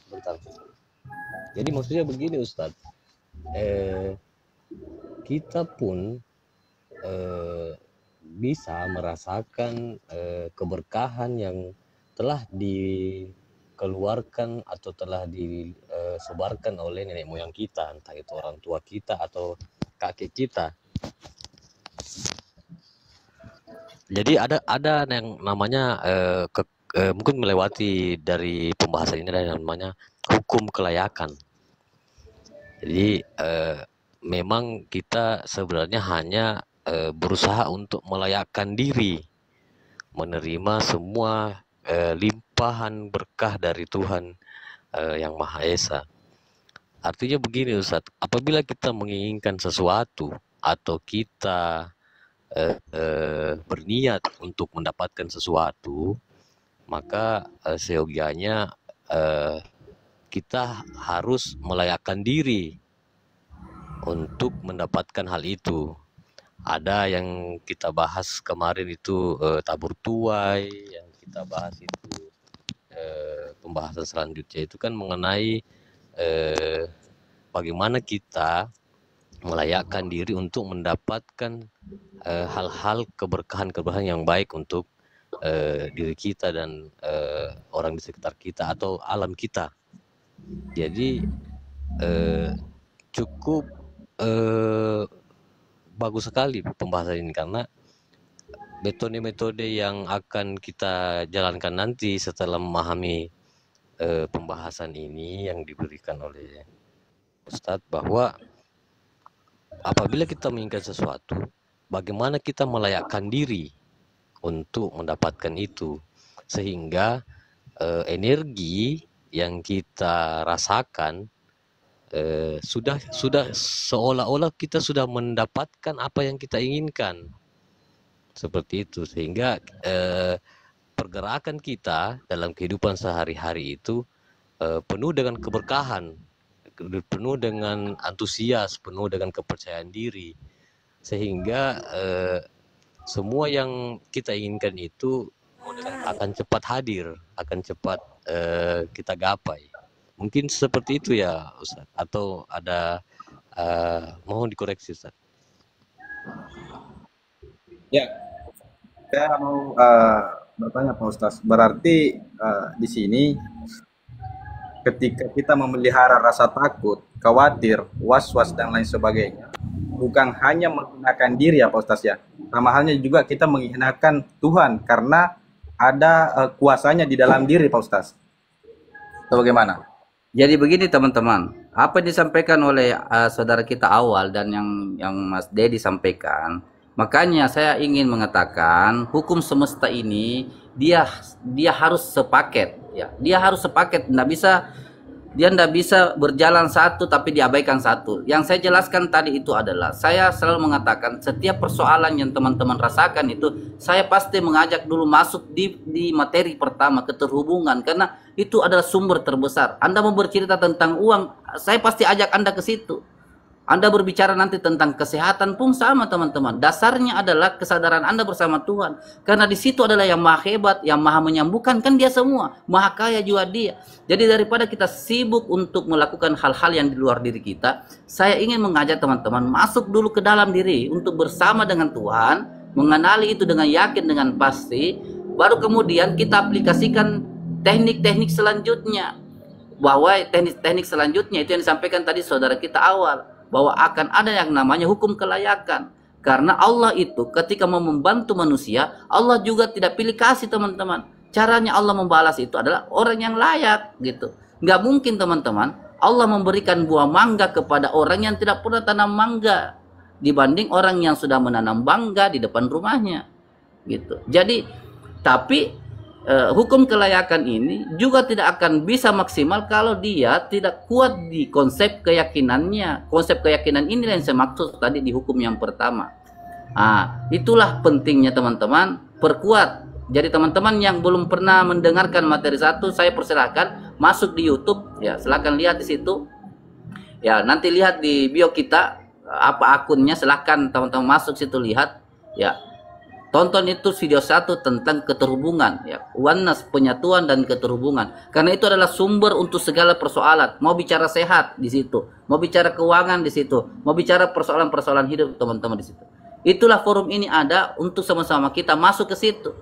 bentar. Jadi maksudnya begini Ustadz, kita pun bisa merasakan keberkahan yang telah dikeluarkan atau telah disebarkan oleh nenek moyang kita, entah itu orang tua kita atau kakek kita. Jadi ada yang namanya mungkin melewati dari pembahasan ini, ada yang namanya hukum kelayakan. Jadi memang kita sebenarnya hanya berusaha untuk melayakkan diri menerima semua limpahan berkah dari Tuhan yang Maha Esa. Artinya begini Ustadz, apabila kita menginginkan sesuatu atau kita berniat untuk mendapatkan sesuatu, maka seyogianya kita harus melayakkan diri untuk mendapatkan hal itu. Ada yang kita bahas kemarin itu tabur tuai, yang kita bahas itu pembahasan selanjutnya itu kan mengenai bagaimana kita melayakkan diri untuk mendapatkan hal-hal keberkahan yang baik untuk diri kita dan orang di sekitar kita atau alam kita. Jadi cukup bagus sekali pembahasan ini karena metode-metode yang akan kita jalankan nanti setelah memahami pembahasan ini yang diberikan oleh Ustadz, bahwa apabila kita menginginkan sesuatu, bagaimana kita melayakkan diri untuk mendapatkan itu, sehingga energi yang kita rasakan sudah seolah-olah kita sudah mendapatkan apa yang kita inginkan, seperti itu, sehingga pergerakan kita dalam kehidupan sehari-hari itu penuh dengan keberkahan, penuh dengan antusias, penuh dengan kepercayaan diri, sehingga semua yang kita inginkan itu akan cepat hadir, akan cepat kita gapai. Mungkin seperti itu ya Ustaz, atau ada mohon dikoreksi Ustaz. Ya, saya mau bertanya Pak Ustaz. Berarti di sini ketika kita memelihara rasa takut, khawatir, was-was dan lain sebagainya, bukan hanya menghinakan diri ya Pak Ustaz ya. Sama halnya juga kita menghinakan Tuhan karena ada kuasanya di dalam diri Pak Ustaz. Atau bagaimana? Jadi begini teman-teman, apa yang disampaikan oleh saudara kita awal dan yang Mas Deddy sampaikan, makanya saya ingin mengatakan hukum semesta ini dia harus sepaket ya, dia harus sepaket, dia ndak bisa berjalan satu tapi diabaikan satu. Yang saya jelaskan tadi itu adalah, saya selalu mengatakan setiap persoalan yang teman-teman rasakan itu, saya pasti mengajak dulu masuk di materi pertama, keterhubungan, karena itu adalah sumber terbesar. Anda mau bercerita tentang uang, saya pasti ajak Anda ke situ. Anda berbicara nanti tentang kesehatan pun sama teman-teman. Dasarnya adalah kesadaran Anda bersama Tuhan. Karena di situ adalah yang maha hebat, yang maha menyembuhkan, kan dia semua. Maha kaya juga dia. Jadi daripada kita sibuk untuk melakukan hal-hal yang di luar diri kita, saya ingin mengajak teman-teman masuk dulu ke dalam diri untuk bersama dengan Tuhan, mengenali itu dengan yakin, dengan pasti, baru kemudian kita aplikasikan teknik-teknik selanjutnya. Bahwa teknik-teknik selanjutnya itu yang disampaikan tadi saudara kita awal, bahwa akan ada yang namanya hukum kelayakan. Karena Allah itu ketika mau membantu manusia, Allah juga tidak pilih kasih teman-teman. Caranya Allah membalas itu adalah orang yang layak gitu. Nggak mungkin teman-teman Allah memberikan buah mangga kepada orang yang tidak pernah tanam mangga, dibanding orang yang sudah menanam mangga di depan rumahnya gitu. Jadi Tapi hukum kelayakan ini juga tidak akan bisa maksimal kalau dia tidak kuat di konsep keyakinannya. Konsep keyakinan ini yang saya maksud tadi di hukum yang pertama. Itulah pentingnya teman-teman, perkuat. Jadi teman-teman yang belum pernah mendengarkan materi 1, saya persilahkan masuk di YouTube, ya silahkan lihat di situ. Ya nanti lihat di bio kita apa akunnya, silahkan teman-teman masuk situ lihat. Ya tonton itu video 1 tentang keterhubungan, ya oneness, penyatuan dan keterhubungan. Karena itu adalah sumber untuk segala persoalan. Mau bicara sehat di situ, mau bicara keuangan di situ, mau bicara persoalan-persoalan hidup teman-teman di situ. Itulah forum ini ada untuk sama-sama kita masuk ke situ.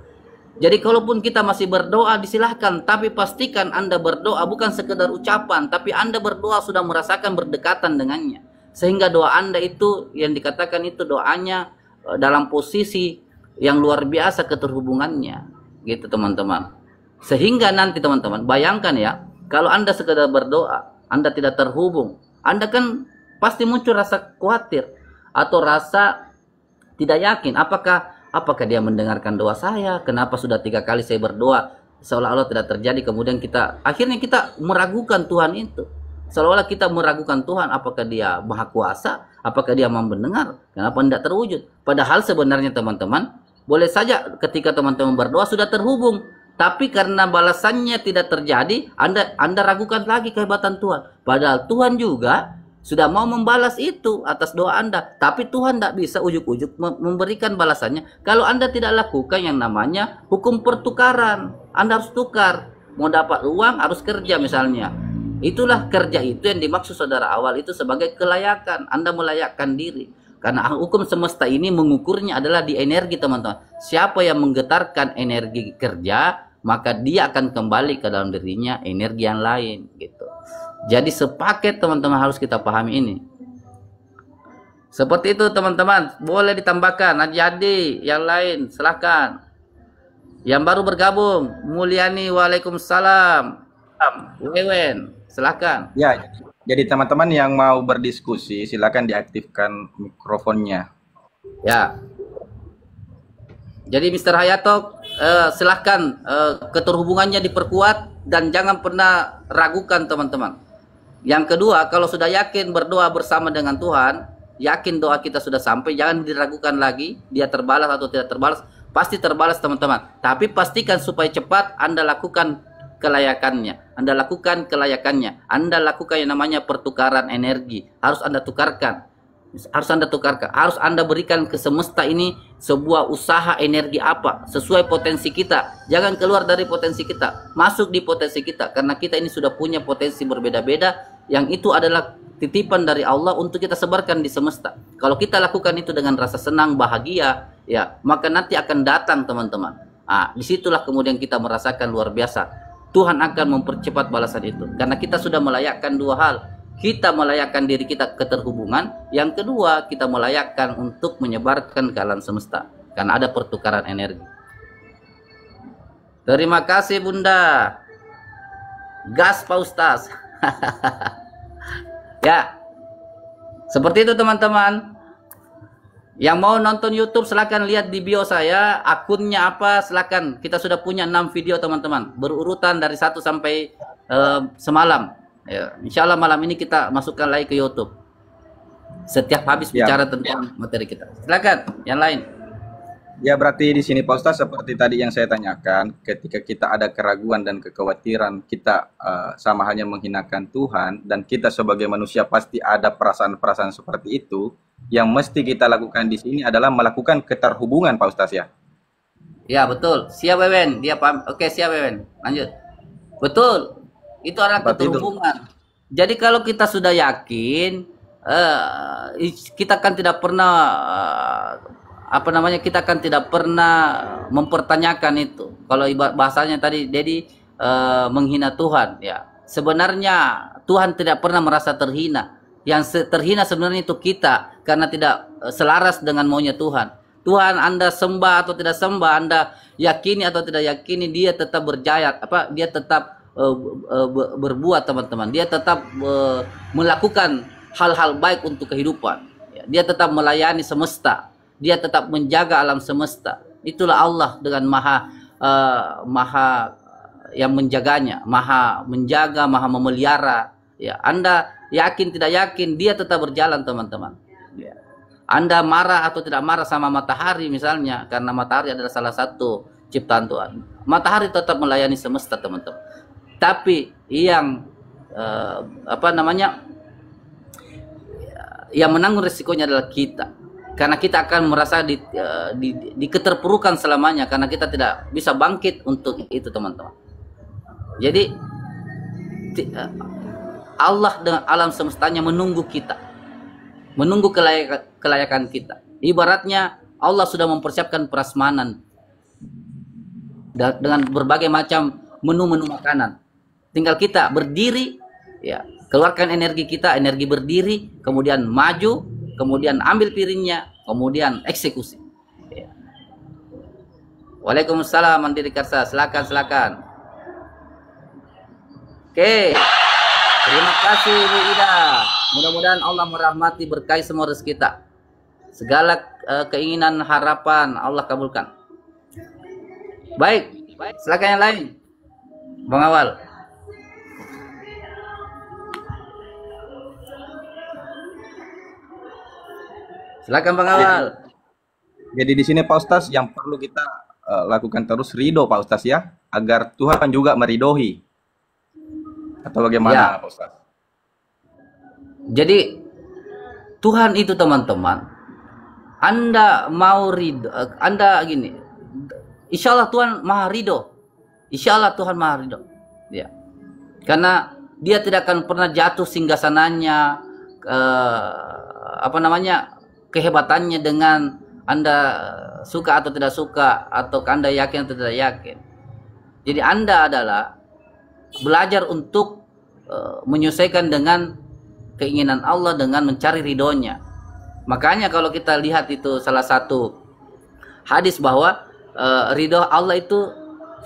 Jadi kalaupun kita masih berdoa disilahkan, tapi pastikan Anda berdoa bukan sekedar ucapan, tapi Anda berdoa sudah merasakan berdekatan dengannya. Sehingga doa Anda itu yang dikatakan itu doanya dalam posisi yang luar biasa keterhubungannya, gitu teman-teman. Sehingga nanti teman-teman bayangkan ya, kalau Anda sekedar berdoa, Anda tidak terhubung, Anda kan pasti muncul rasa khawatir atau rasa tidak yakin. Apakah dia mendengarkan doa saya? Kenapa sudah 3 kali saya berdoa seolah-olah tidak terjadi? Kemudian akhirnya kita meragukan Tuhan itu. Seolah-olah kita meragukan Tuhan, apakah dia maha kuasa? Apakah dia mau mendengar? Kenapa tidak terwujud? Padahal sebenarnya teman-teman, boleh saja ketika teman-teman berdoa sudah terhubung, tapi karena balasannya tidak terjadi, Anda ragukan lagi kehebatan Tuhan. Padahal Tuhan juga sudah mau membalas itu atas doa Anda, tapi Tuhan tidak bisa ujuk-ujuk memberikan balasannya kalau Anda tidak lakukan yang namanya hukum pertukaran. Anda harus tukar, mau dapat uang harus kerja misalnya. Itulah kerja itu yang dimaksud saudara awal itu sebagai kelayakan. Anda melayakkan diri. Karena hukum semesta ini mengukurnya adalah di energi teman-teman. Siapa yang menggetarkan energi kerja, maka dia akan kembali ke dalam dirinya energi yang lain gitu. Jadi sepaket teman-teman harus kita pahami ini. Seperti itu teman-teman. Boleh ditambahkan Najadi yang lain silahkan. Yang baru bergabung Mulyani, waalaikumsalam. Wewen silahkan. Ya, jadi teman-teman yang mau berdiskusi silakan diaktifkan mikrofonnya. Ya. Jadi Mr. Hayato silahkan keterhubungannya diperkuat dan jangan pernah ragukan teman-teman. Yang kedua, kalau sudah yakin berdoa bersama dengan Tuhan, yakin doa kita sudah sampai, jangan diragukan lagi dia terbalas atau tidak terbalas. Pasti terbalas teman-teman. Tapi pastikan supaya cepat Anda lakukan kelayakannya. Anda lakukan kelayakannya. Anda lakukan yang namanya pertukaran energi. Harus Anda tukarkan. Harus Anda berikan ke semesta ini sebuah usaha energi apa sesuai potensi kita. Jangan keluar dari potensi kita, masuk di potensi kita, karena kita ini sudah punya potensi berbeda-beda yang itu adalah titipan dari Allah untuk kita sebarkan di semesta. Kalau kita lakukan itu dengan rasa senang, bahagia, ya maka nanti akan datang teman-teman. Disitulah kemudian kita merasakan luar biasa. Tuhan akan mempercepat balasan itu karena kita sudah melayakkan 2 hal. Kita melayakkan diri kita keterhubungan. Yang kedua, kita melayakkan untuk menyebarkan ke alam semesta. Karena ada pertukaran energi. Terima kasih Bunda. Gas Pak Ustaz. Ya. Seperti itu teman-teman. Yang mau nonton YouTube silahkan lihat di bio saya. Akunnya apa silahkan. Kita sudah punya 6 video teman-teman. Berurutan dari 1 sampai semalam. Ya, insya Allah malam ini kita masukkan lagi ke YouTube. Setiap habis bicara tentang materi kita. Silakan, yang lain. Ya berarti di sini Pak Ustaz seperti tadi yang saya tanyakan, ketika kita ada keraguan dan kekhawatiran, kita sama hanya menghinakan Tuhan, dan kita sebagai manusia pasti ada perasaan-perasaan seperti itu. Yang mesti kita lakukan di sini adalah melakukan keterhubungan Pak Ustaz ya. Ya betul. Siap Wewen, dia paham. Oke siap Wewen. Lanjut. Betul. Itu adalah keterhubungan. Jadi kalau kita sudah yakin, kita kan tidak pernah kita kan tidak pernah mempertanyakan itu. Kalau bahasanya tadi Dedi menghina Tuhan, ya sebenarnya Tuhan tidak pernah merasa terhina. Yang terhina sebenarnya itu kita karena tidak selaras dengan maunya Tuhan. Tuhan Anda sembah atau tidak sembah, Anda yakini atau tidak yakini, dia tetap berjaya. Dia tetap berbuat teman-teman. Dia tetap melakukan hal-hal baik untuk kehidupan. Dia tetap melayani semesta. Dia tetap menjaga alam semesta. Itulah Allah dengan maha maha yang menjaganya, maha menjaga, maha memelihara. Ya, Anda yakin tidak yakin, dia tetap berjalan, teman-teman. Ya. Anda marah atau tidak marah sama matahari misalnya, karena matahari adalah salah satu ciptaan Tuhan. Matahari tetap melayani semesta, teman-teman. Tapi yang yang menanggung risikonya adalah kita, karena kita akan merasa di keterpurukan selamanya, karena kita tidak bisa bangkit untuk itu, teman-teman. Jadi Allah dengan alam semestanya menunggu kita, menunggu kelayakan kita. Ibaratnya Allah sudah mempersiapkan prasmanan dengan berbagai macam menu-menu makanan. Tinggal kita berdiri, ya, keluarkan energi kita, energi berdiri, kemudian maju, kemudian ambil piringnya, kemudian eksekusi. Ya. Waalaikumsalam Mandiri Karsa, silakan. Oke. Terima kasih Bu Ida. Mudah-mudahan Allah merahmati, berkahi semua rezeki kita. Segala keinginan, harapan Allah kabulkan. Baik, silakan yang lain. Bang Awal. Silakan Bang Awal. Jadi di sini Pak Ustaz yang perlu kita lakukan terus ridho Pak Ustaz ya, agar Tuhan juga meridhoi. Atau bagaimana Ya. Pak Ustaz? Jadi Tuhan itu, teman-teman, Anda mau ridho, Anda gini, insya Allah Tuhan maha ridho, insya Allah Tuhan maha ridho, ya, karena Dia tidak akan pernah jatuh singgasananya, kehebatannya dengan Anda suka atau tidak suka, atau Anda yakin atau tidak yakin. Jadi Anda adalah belajar untuk menyesuaikan dengan keinginan Allah, dengan mencari ridhonya. Makanya kalau kita lihat itu salah satu hadis bahwa ridho Allah itu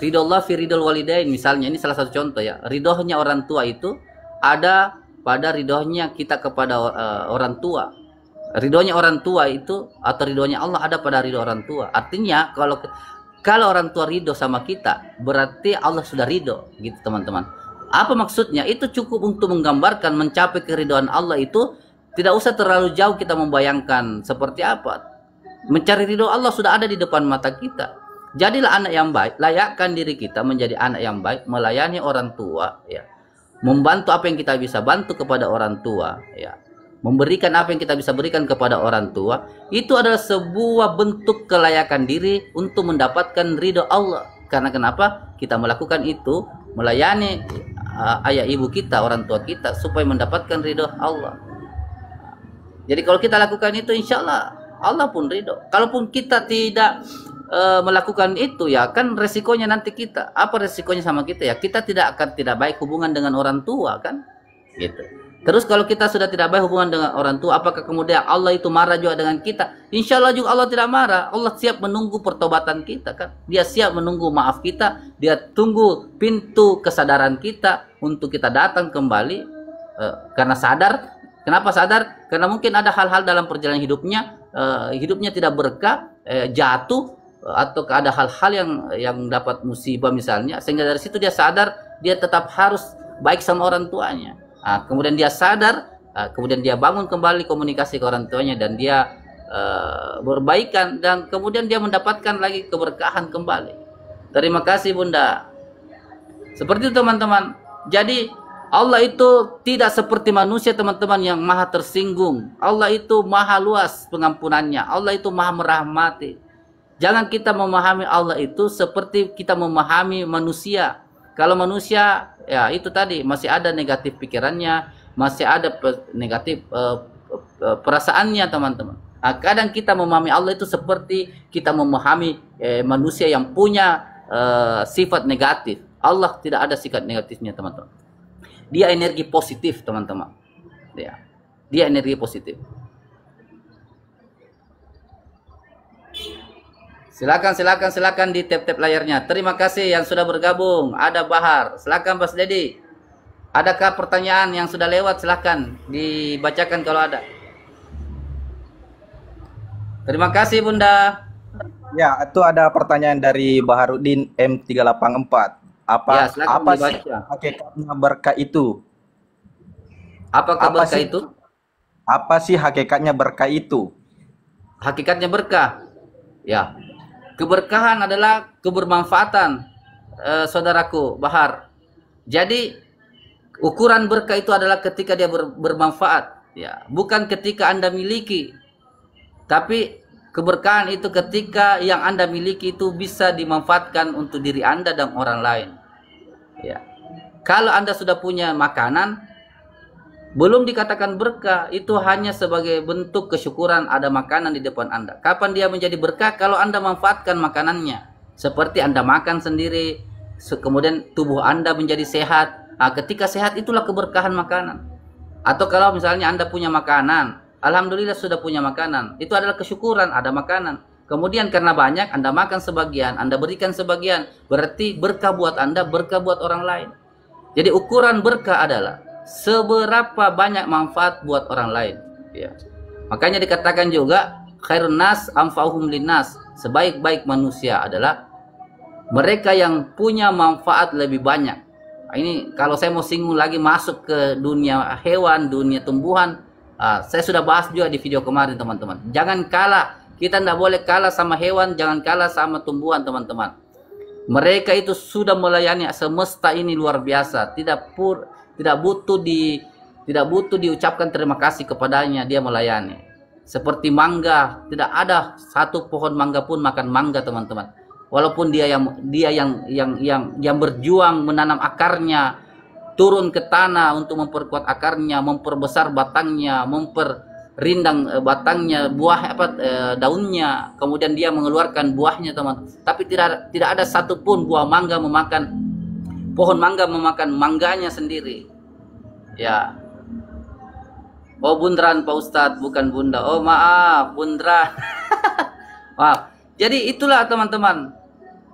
ridho Allah fi ridhol walidain, misalnya, ini salah satu contoh ya. Ridhonya orang tua itu ada pada ridhonya kita kepada orang tua. Ridhonya orang tua itu atau ridhonya Allah ada pada ridho orang tua. Artinya kalau orang tua ridho sama kita, berarti Allah sudah ridho, gitu teman-teman. Apa maksudnya? Itu cukup untuk menggambarkan mencapai keridhaan Allah itu tidak usah terlalu jauh kita membayangkan seperti apa. Mencari ridho Allah sudah ada di depan mata kita. Jadilah anak yang baik, layakkan diri kita menjadi anak yang baik, melayani orang tua, ya. Membantu apa yang kita bisa bantu kepada orang tua, ya. Memberikan apa yang kita bisa berikan kepada orang tua, itu adalah sebuah bentuk kelayakan diri untuk mendapatkan ridho Allah. Karena kenapa? Kita melakukan itu, melayani ayah ibu kita, orang tua kita, supaya mendapatkan ridho Allah. Jadi kalau kita lakukan itu, insya Allah Allah pun ridho. Kalaupun kita tidak melakukan itu, ya kan resikonya nanti kita. Apa resikonya sama kita ya? Kita tidak akan tidak baik hubungan dengan orang tua, kan? Gitu. Terus kalau kita sudah tidak baik hubungan dengan orang tua, apakah kemudian Allah itu marah juga dengan kita? Insya Allah juga Allah tidak marah. Allah siap menunggu pertobatan kita, kan? Dia siap menunggu maaf kita. Dia tunggu pintu kesadaran kita untuk kita datang kembali karena sadar. Kenapa sadar? Karena mungkin ada hal-hal dalam perjalanan hidupnya tidak berkah, jatuh, atau ada hal-hal yang dapat musibah misalnya, sehingga dari situ dia sadar dia tetap harus baik sama orang tuanya. Kemudian dia sadar, kemudian dia bangun kembali komunikasi ke orang tuanya, dan dia berbaikan, dan kemudian dia mendapatkan lagi keberkahan kembali. Terima kasih Bunda. Seperti itu teman-teman. Jadi Allah itu tidak seperti manusia teman-teman yang maha tersinggung. Allah itu maha luas pengampunannya. Allah itu maha merahmati. Jangan kita memahami Allah itu seperti kita memahami manusia. Kalau manusia, ya itu tadi, masih ada negatif pikirannya, masih ada negatif perasaannya teman-teman. Kadang kita memahami Allah itu seperti kita memahami manusia yang punya sifat negatif. Allah tidak ada sifat negatifnya teman-teman. Dia energi positif teman-teman. Ya, dia energi positif. Silakan di tap-tap layarnya. Terima kasih yang sudah bergabung. Ada Bahar. Silakan Mas Dedi. Adakah pertanyaan yang sudah lewat? Silakan dibacakan kalau ada. Terima kasih Bunda. Ya, itu ada pertanyaan dari Baharudin M384. Ya, Apa silakan apa sih dibaca. hakikatnya berkah itu? Apakah Apa berkah sih itu? apa sih hakikatnya berkah itu? Hakikatnya berkah. Ya, keberkahan adalah kebermanfaatan, saudaraku Bahar. Jadi ukuran berkah itu adalah ketika dia bermanfaat, ya, bukan ketika Anda miliki, tapi keberkahan itu ketika yang Anda miliki itu bisa dimanfaatkan untuk diri Anda dan orang lain. Ya. Kalau Anda sudah punya makanan, belum dikatakan berkah, itu hanya sebagai bentuk kesyukuran ada makanan di depan Anda. Kapan dia menjadi berkah? Kalau Anda manfaatkan makanannya. Seperti Anda makan sendiri, kemudian tubuh Anda menjadi sehat. Nah, ketika sehat itulah keberkahan makanan. Atau kalau misalnya Anda punya makanan, alhamdulillah sudah punya makanan, itu adalah kesyukuran ada makanan. Kemudian karena banyak, Anda makan sebagian, Anda berikan sebagian, berarti berkah buat Anda, berkah buat orang lain. Jadi ukuran berkah adalah seberapa banyak manfaat buat orang lain. Ya. Makanya dikatakan juga khairun nas anfa'uhum linnas. Sebaik-baik manusia adalah mereka yang punya manfaat lebih banyak. Nah, ini kalau saya mau singgung lagi masuk ke dunia hewan, dunia tumbuhan, saya sudah bahas juga di video kemarin teman-teman. Jangan kalah, kita tidak boleh kalah sama hewan, jangan kalah sama tumbuhan teman-teman. Mereka itu sudah melayani semesta ini luar biasa, tidak butuh diucapkan terima kasih kepadanya, dia melayani. Seperti mangga, tidak ada satu pohon mangga pun makan mangga teman-teman. Walaupun dia yang berjuang menanam akarnya, turun ke tanah untuk memperkuat akarnya, memperbesar batangnya, memperrindang batangnya, daunnya, kemudian dia mengeluarkan buahnya teman. Tapi tidak ada satupun pohon mangga memakan mangganya sendiri. Ya. Oh Bundran Pak Ustadz, bukan Bunda. Oh maaf Bundran. Maaf. Jadi itulah teman-teman.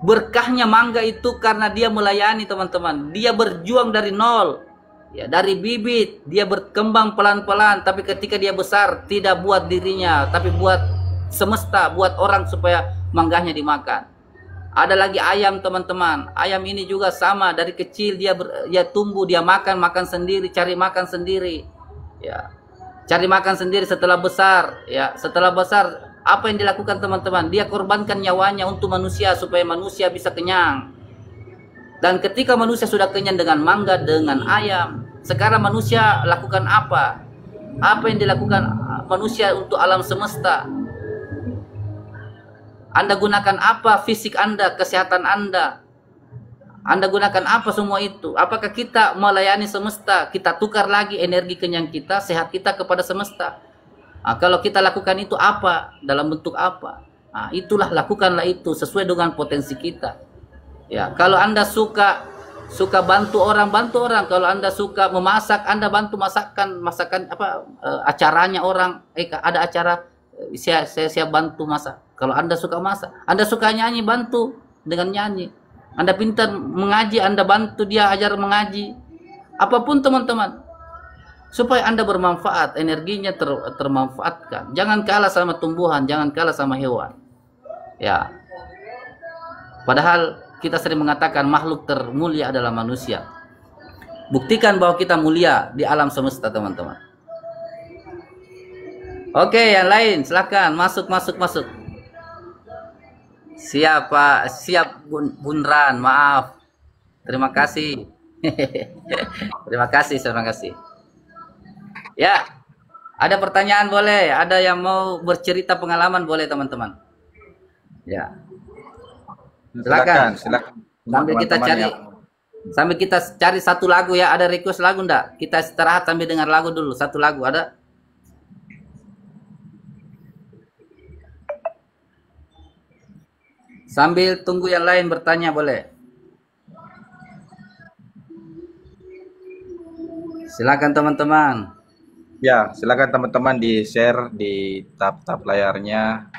Berkahnya mangga itu karena dia melayani teman-teman. Dia berjuang dari nol. Ya, dari bibit dia berkembang pelan-pelan, tapi ketika dia besar tidak buat dirinya, tapi buat semesta, buat orang supaya mangganya dimakan. Ada lagi ayam teman-teman. Ayam ini juga sama, dari kecil dia tumbuh, dia makan sendiri, cari makan sendiri. Ya. Cari makan sendiri setelah besar, ya. Setelah besar apa yang dilakukan teman-teman? Dia korbankan nyawanya untuk manusia supaya manusia bisa kenyang. Dan ketika manusia sudah kenyang dengan mangga, dengan ayam, sekarang manusia lakukan apa? Apa yang dilakukan manusia untuk alam semesta? Anda gunakan apa fisik Anda, kesehatan Anda? Anda gunakan apa semua itu? Apakah kita melayani semesta? Kita tukar lagi energi kenyang kita, sehat kita kepada semesta. Nah, kalau kita lakukan itu apa? Dalam bentuk apa? Nah, itulah, lakukanlah itu sesuai dengan potensi kita. Ya, kalau Anda suka bantu orang. Kalau Anda suka memasak, Anda bantu masakan acaranya orang. Ada acara, saya siap bantu masak. Kalau Anda suka masak, Anda suka nyanyi, bantu dengan nyanyi. Anda pintar mengaji, Anda bantu dia ajar mengaji. Apapun teman-teman, supaya Anda bermanfaat, energinya termanfaatkan. Jangan kalah sama tumbuhan, jangan kalah sama hewan. Ya. Padahal kita sering mengatakan makhluk termulia adalah manusia. Buktikan bahwa kita mulia di alam semesta, teman-teman. Oke, yang lain silakan masuk. Siap Bundran, maaf. Terima kasih. Terima kasih. Ya, ada pertanyaan boleh, ada yang mau bercerita pengalaman boleh teman-teman. Ya, silakan. Sambil kita cari satu lagu ya. Ada request lagu enggak? Kita istirahat sambil dengar lagu dulu. Satu lagu ada? Sambil tunggu yang lain bertanya boleh. Silakan teman-teman. Ya, silakan teman-teman di-share di tab-tab layarnya,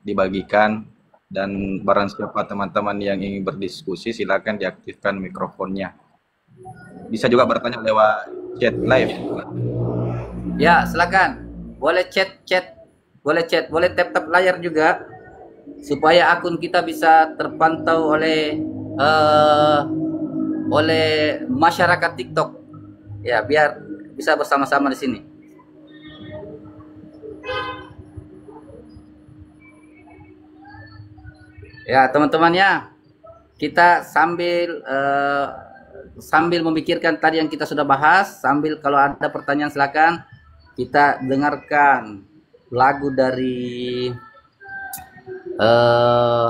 dibagikan, dan barang siapa teman-teman yang ingin berdiskusi silakan diaktifkan mikrofonnya. Bisa juga bertanya lewat chat live. Ya, silakan. Boleh chat, boleh tap-tap layar juga. supaya akun kita bisa terpantau eh, oleh masyarakat TikTok. Ya, biar bisa bersama-sama di sini. Ya, teman-teman ya, kita sambil memikirkan tadi yang kita sudah bahas, sambil kalau ada pertanyaan silakan kita dengarkan lagu dari eh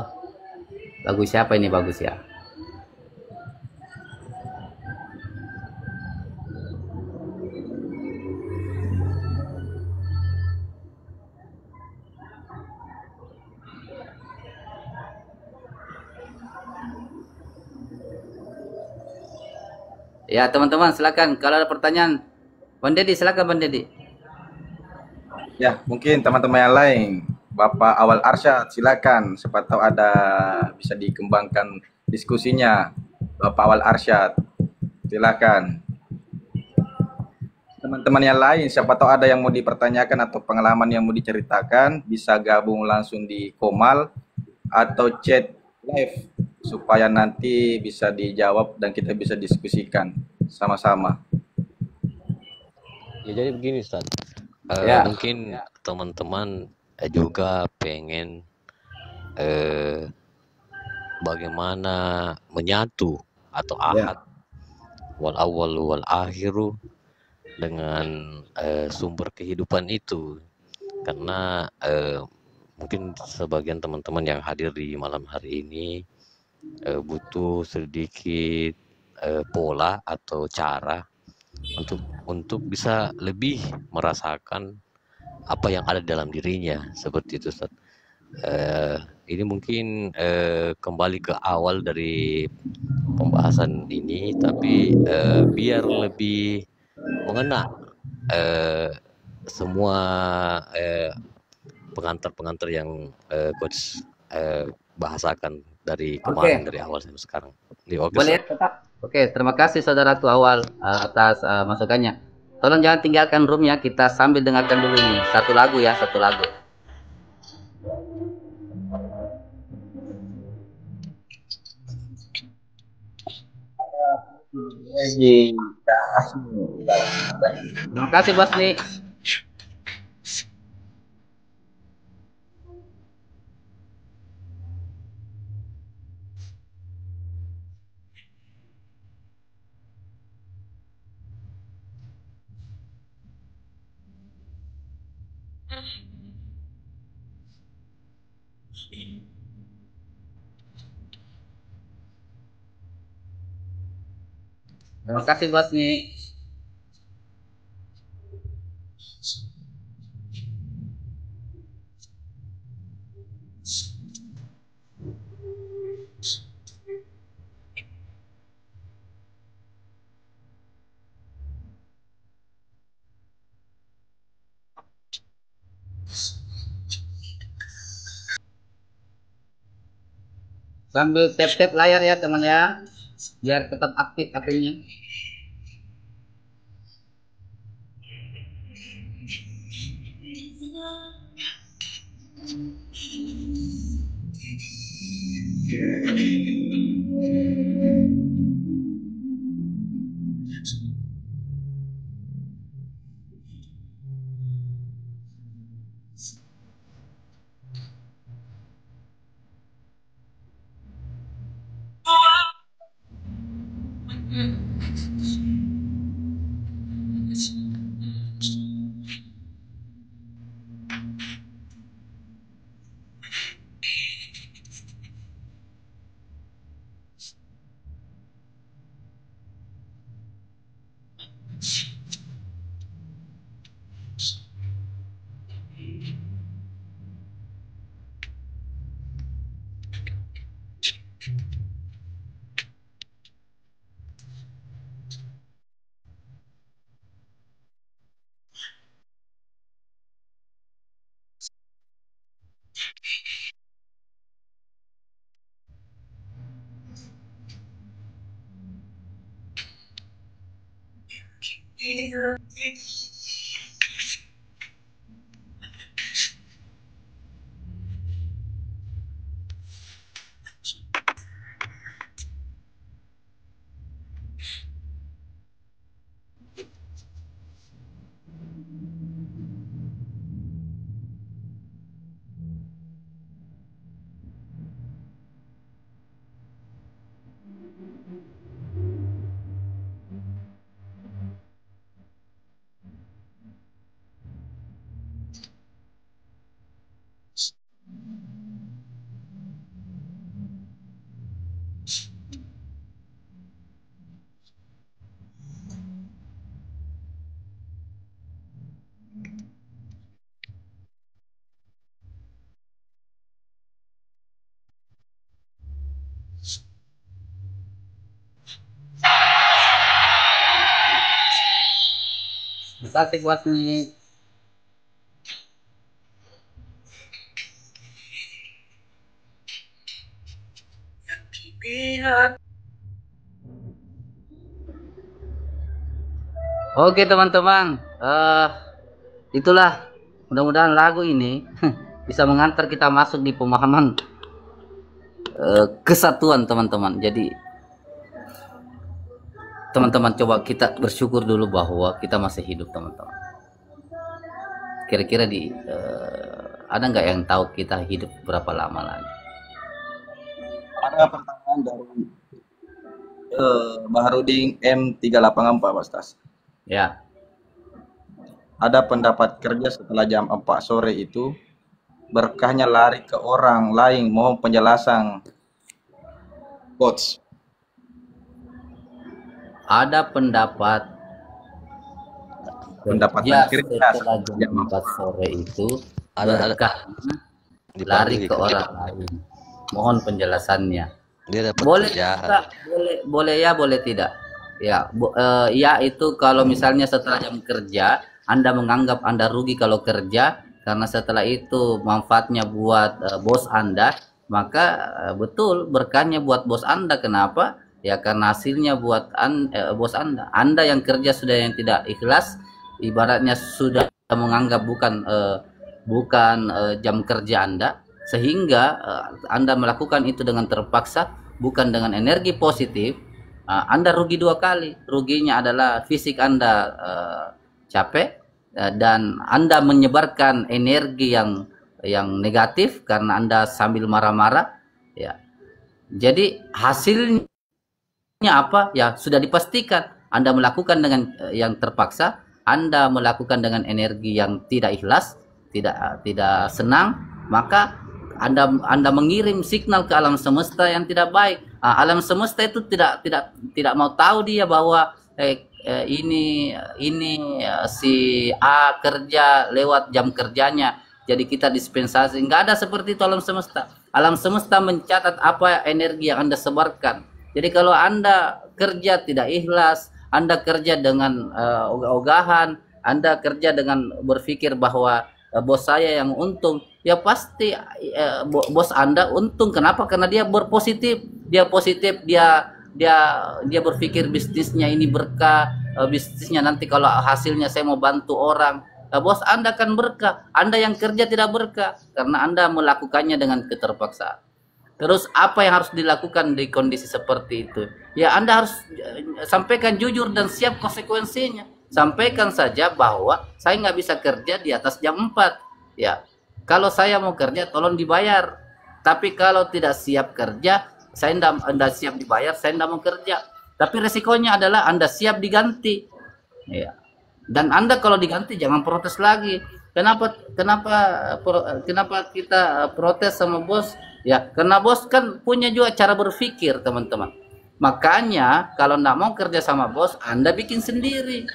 lagu siapa ini bagus ya? Ya, teman-teman silakan kalau ada pertanyaan. Bang Dedi, silakan Bang Dedi. Ya, mungkin teman-teman yang lain, Bapak Awal Arsyad, silakan. Siapa tahu ada bisa dikembangkan diskusinya. Bapak Awal Arsyad, silakan. Teman-teman yang lain, siapa tahu ada yang mau dipertanyakan atau pengalaman yang mau diceritakan, bisa gabung langsung di Komal atau chat live supaya nanti bisa dijawab dan kita bisa diskusikan sama-sama. Ya jadi begini Ustaz. Ya. Mungkin teman-teman juga pengen bagaimana menyatu atau ahad wal awal wal akhiru dengan sumber kehidupan itu, karena mungkin sebagian teman-teman yang hadir di malam hari ini butuh sedikit pola atau cara untuk bisa lebih merasakan apa yang ada dalam dirinya, seperti itu Ustaz. Ini mungkin kembali ke awal dari pembahasan ini, tapi biar lebih mengena semua pengantar-pengantar yang coach bahasakan dari kemarin, dari awal sampai sekarang. Boleh tetap. Oke, terima kasih saudaraku Awal atas masukannya. Tolong jangan tinggalkan room ya, kita sambil dengarkan dulu ini satu lagu ya, satu lagu. Terima kasih Bos nih. Terima kasih Bos nih. Sambil tap-tap layar ya teman ya, biar tetap aktif HP-nya. Taktik buat nih. Oke teman-teman, itulah mudah-mudahan lagu ini bisa mengantar kita masuk di pemahaman kesatuan teman-teman. Jadi teman-teman coba kita bersyukur dulu bahwa kita masih hidup teman-teman. Kira-kira ada nggak yang tahu kita hidup berapa lama lagi? Ada pertanyaan dari Baharudin M384 Pak Stas. Ya, Ada pendapat kerja setelah jam 4 sore itu berkahnya lari ke orang lain. Mohon penjelasan, Coach. ada pendapat Pendapatan kerja kerja setelah jam jam 4 sore itu Ada berkahnya di lari pagi ke kerja. orang lain. Mohon penjelasannya. Dia dapat Boleh kerjaan. tidak? Boleh ya, boleh tidak. Ya, ya itu kalau misalnya setelah jam kerja Anda menganggap Anda rugi kalau kerja karena setelah itu manfaatnya buat bos Anda, maka betul berkahnya buat bos Anda. Kenapa? Ya karena hasilnya buat bos Anda. Anda yang kerja sudah yang tidak ikhlas, ibaratnya sudah menganggap bukan jam kerja Anda, sehingga Anda melakukan itu dengan terpaksa, bukan dengan energi positif. Anda rugi dua kali. Ruginya adalah fisik Anda capek, dan Anda menyebarkan energi yang negatif karena Anda sambil marah-marah. Ya, jadi hasilnya apa? Ya sudah dipastikan. Anda melakukan dengan yang terpaksa, Anda melakukan dengan energi yang tidak ikhlas, tidak senang, maka Anda mengirim signal ke alam semesta yang tidak baik. Alam semesta itu tidak mau tahu dia bahwa ini si A kerja lewat jam kerjanya, jadi kita dispensasi. Enggak ada seperti itu alam semesta. Alam semesta mencatat apa energi yang Anda sebarkan. Jadi kalau Anda kerja tidak ikhlas, Anda kerja dengan ogah-ogahan, Anda kerja dengan berpikir bahwa bos saya yang untung, ya pasti bos Anda untung. Kenapa? Karena dia berpositif, dia positif, dia berpikir bisnisnya ini berkah, bisnisnya nanti kalau hasilnya saya mau bantu orang, bos Anda kan berkah. Anda yang kerja tidak berkah karena Anda melakukannya dengan keterpaksaan. Terus apa yang harus dilakukan di kondisi seperti itu? Ya Anda harus sampaikan jujur dan siap konsekuensinya. Sampaikan saja bahwa saya nggak bisa kerja di atas jam 4. Ya, kalau saya mau kerja tolong dibayar. Tapi kalau tidak siap kerja, saya Anda siap dibayar, saya tidak mau kerja. Tapi resikonya adalah Anda siap diganti. Ya. Dan Anda kalau diganti jangan protes lagi. Kenapa kita protes sama bos? Ya, karena bos kan punya juga cara berpikir, teman-teman. Makanya kalau nggak mau kerja sama bos, Anda bikin sendiri.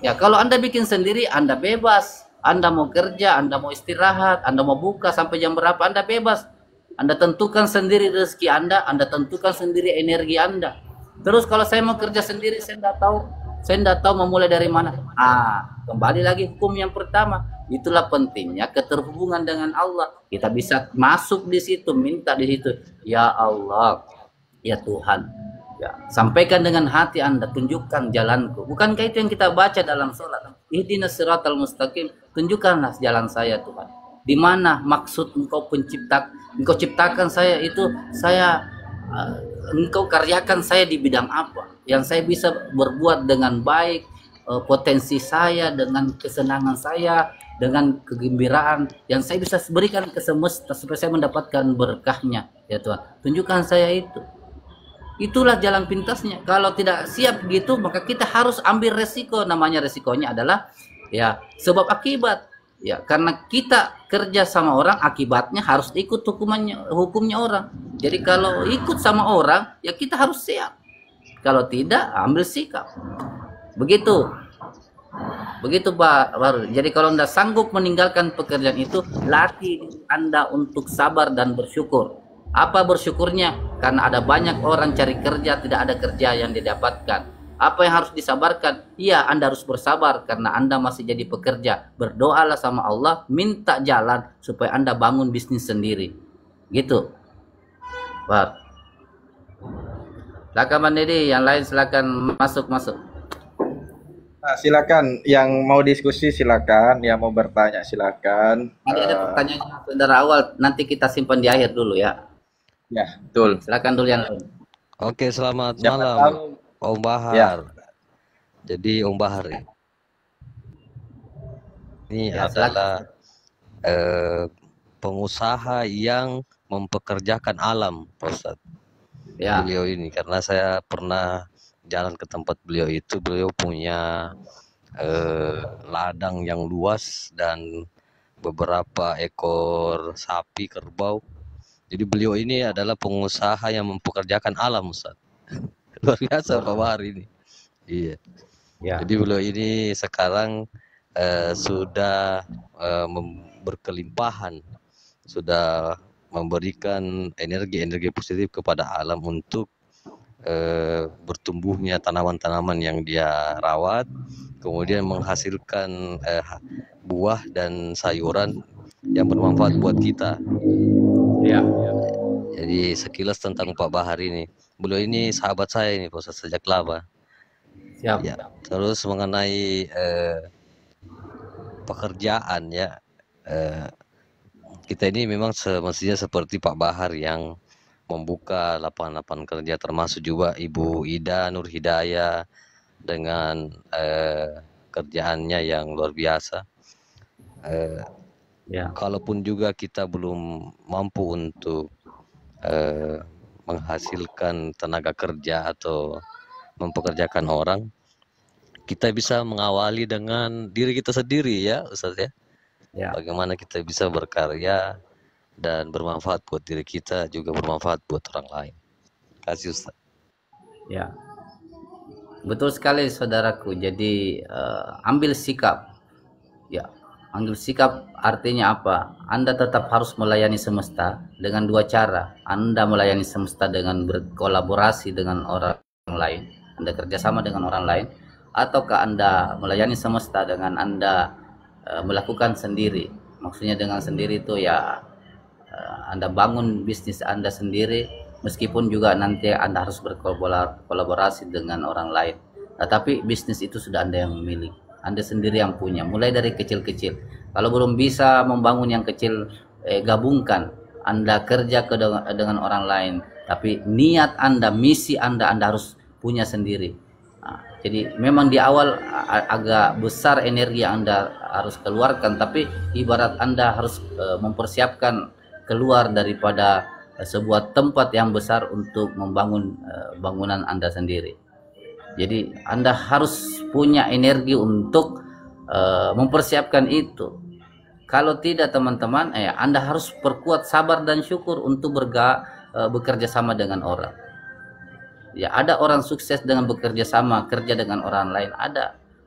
Ya, kalau Anda bikin sendiri, Anda bebas. Anda mau kerja, Anda mau istirahat, Anda mau buka sampai jam berapa, Anda bebas. Anda tentukan sendiri rezeki Anda tentukan sendiri energi Anda. Terus kalau saya mau kerja sendiri, saya tidak tahu memulai dari mana. Kembali lagi hukum yang pertama. Itulah pentingnya keterhubungan dengan Allah. Kita bisa masuk di situ, minta di situ. Ya Allah, ya Tuhan. Ya, sampaikan dengan hati Anda, tunjukkan jalanku. Bukankah itu yang kita baca dalam sholat? Ihdinas siratal mustaqim, tunjukkanlah jalan saya Tuhan. Di mana maksud Engkau Engkau ciptakan saya itu, Engkau karyakan saya di bidang apa? Yang saya bisa berbuat dengan baik, potensi saya, dengan kesenangan saya, dengan kegembiraan yang saya bisa berikan ke semesta supaya saya mendapatkan berkahnya. Ya Tuhan, tunjukkan saya itu. Itulah jalan pintasnya. Kalau tidak siap gitu, maka kita harus ambil resiko. Namanya resikonya adalah ya sebab akibat. Ya, karena kita kerja sama orang, akibatnya harus ikut hukumnya orang. Jadi kalau ikut sama orang, ya kita harus siap. Kalau tidak, ambil sikap. Begitu Pak Baru. Jadi kalau Anda sanggup meninggalkan pekerjaan itu, latih Anda untuk sabar dan bersyukur. Apa bersyukurnya? Karena ada banyak orang cari kerja, tidak ada kerja yang didapatkan. Apa yang harus disabarkan? Iya, Anda harus bersabar karena Anda masih jadi pekerja. Berdoalah sama Allah, minta jalan supaya Anda bangun bisnis sendiri. Gitu, Pak. Silakan Bang Deddy, yang lain silakan masuk. Nah, silakan yang mau diskusi silakan, yang mau bertanya silakan. Tadi ada pertanyaan saudara awal, nanti kita simpan di akhir dulu ya. Ya, betul. Silakan dulu yang lain. Oke, selamat Siapa malam tahu Om Bahar. ya, Jadi Om Bahar ini Ya, adalah pengusaha yang mempekerjakan alam, Pak Ustadz. Ya, Beliau ini karena saya pernah jalan ke tempat beliau itu, beliau punya ladang yang luas dan beberapa ekor sapi kerbau. Jadi beliau ini adalah pengusaha yang mempekerjakan alam, Ustaz. Luar biasa Pak Bahar ini. Iya. ya, Jadi beliau ini sekarang sudah berkelimpahan, sudah memberikan energi-energi positif kepada alam untuk bertumbuhnya tanaman-tanaman yang dia rawat, kemudian menghasilkan buah dan sayuran yang bermanfaat buat kita. ya, Jadi sekilas tentang Pak Bahar ini, beliau ini sahabat saya ini Pak Ustadz, sejak lama. siap. Ya, terus mengenai pekerjaan ya, kita ini memang semestinya seperti Pak Bahar yang membuka lapangan-lapangan kerja, termasuk juga Ibu Ida Nur Hidayah dengan kerjaannya yang luar biasa. Ya, Kalaupun juga kita belum mampu untuk menghasilkan tenaga kerja atau mempekerjakan orang, kita bisa mengawali dengan diri kita sendiri ya Ustaz ya. ya, Bagaimana kita bisa berkarya dan bermanfaat buat diri kita, juga bermanfaat buat orang lain. Terima kasih Ustaz. ya. Betul sekali saudaraku. Jadi ambil sikap. Ya, ambil sikap artinya apa? Anda tetap harus melayani semesta dengan dua cara. Anda melayani semesta dengan berkolaborasi dengan orang lain. Anda kerjasama dengan orang lain. Ataukah Anda melayani semesta dengan Anda melakukan sendiri? Maksudnya dengan sendiri itu ya Anda bangun bisnis Anda sendiri, meskipun juga nanti Anda harus berkolaborasi dengan orang lain. Nah, tapi bisnis itu sudah Anda yang memiliki, Anda sendiri yang punya, mulai dari kecil-kecil. Kalau belum bisa membangun yang kecil, gabungkan. Anda kerja dengan orang lain, tapi niat Anda, misi Anda harus punya sendiri. Nah, jadi memang di awal agak besar energi yang Anda harus keluarkan, tapi ibarat Anda harus mempersiapkan keluar daripada sebuah tempat yang besar untuk membangun bangunan Anda sendiri. Jadi Anda harus punya energi untuk mempersiapkan itu. Kalau tidak teman-teman, Anda harus perkuat sabar dan syukur untuk bekerja sama dengan orang. Ya, ada orang sukses dengan bekerja sama, kerja dengan orang lain.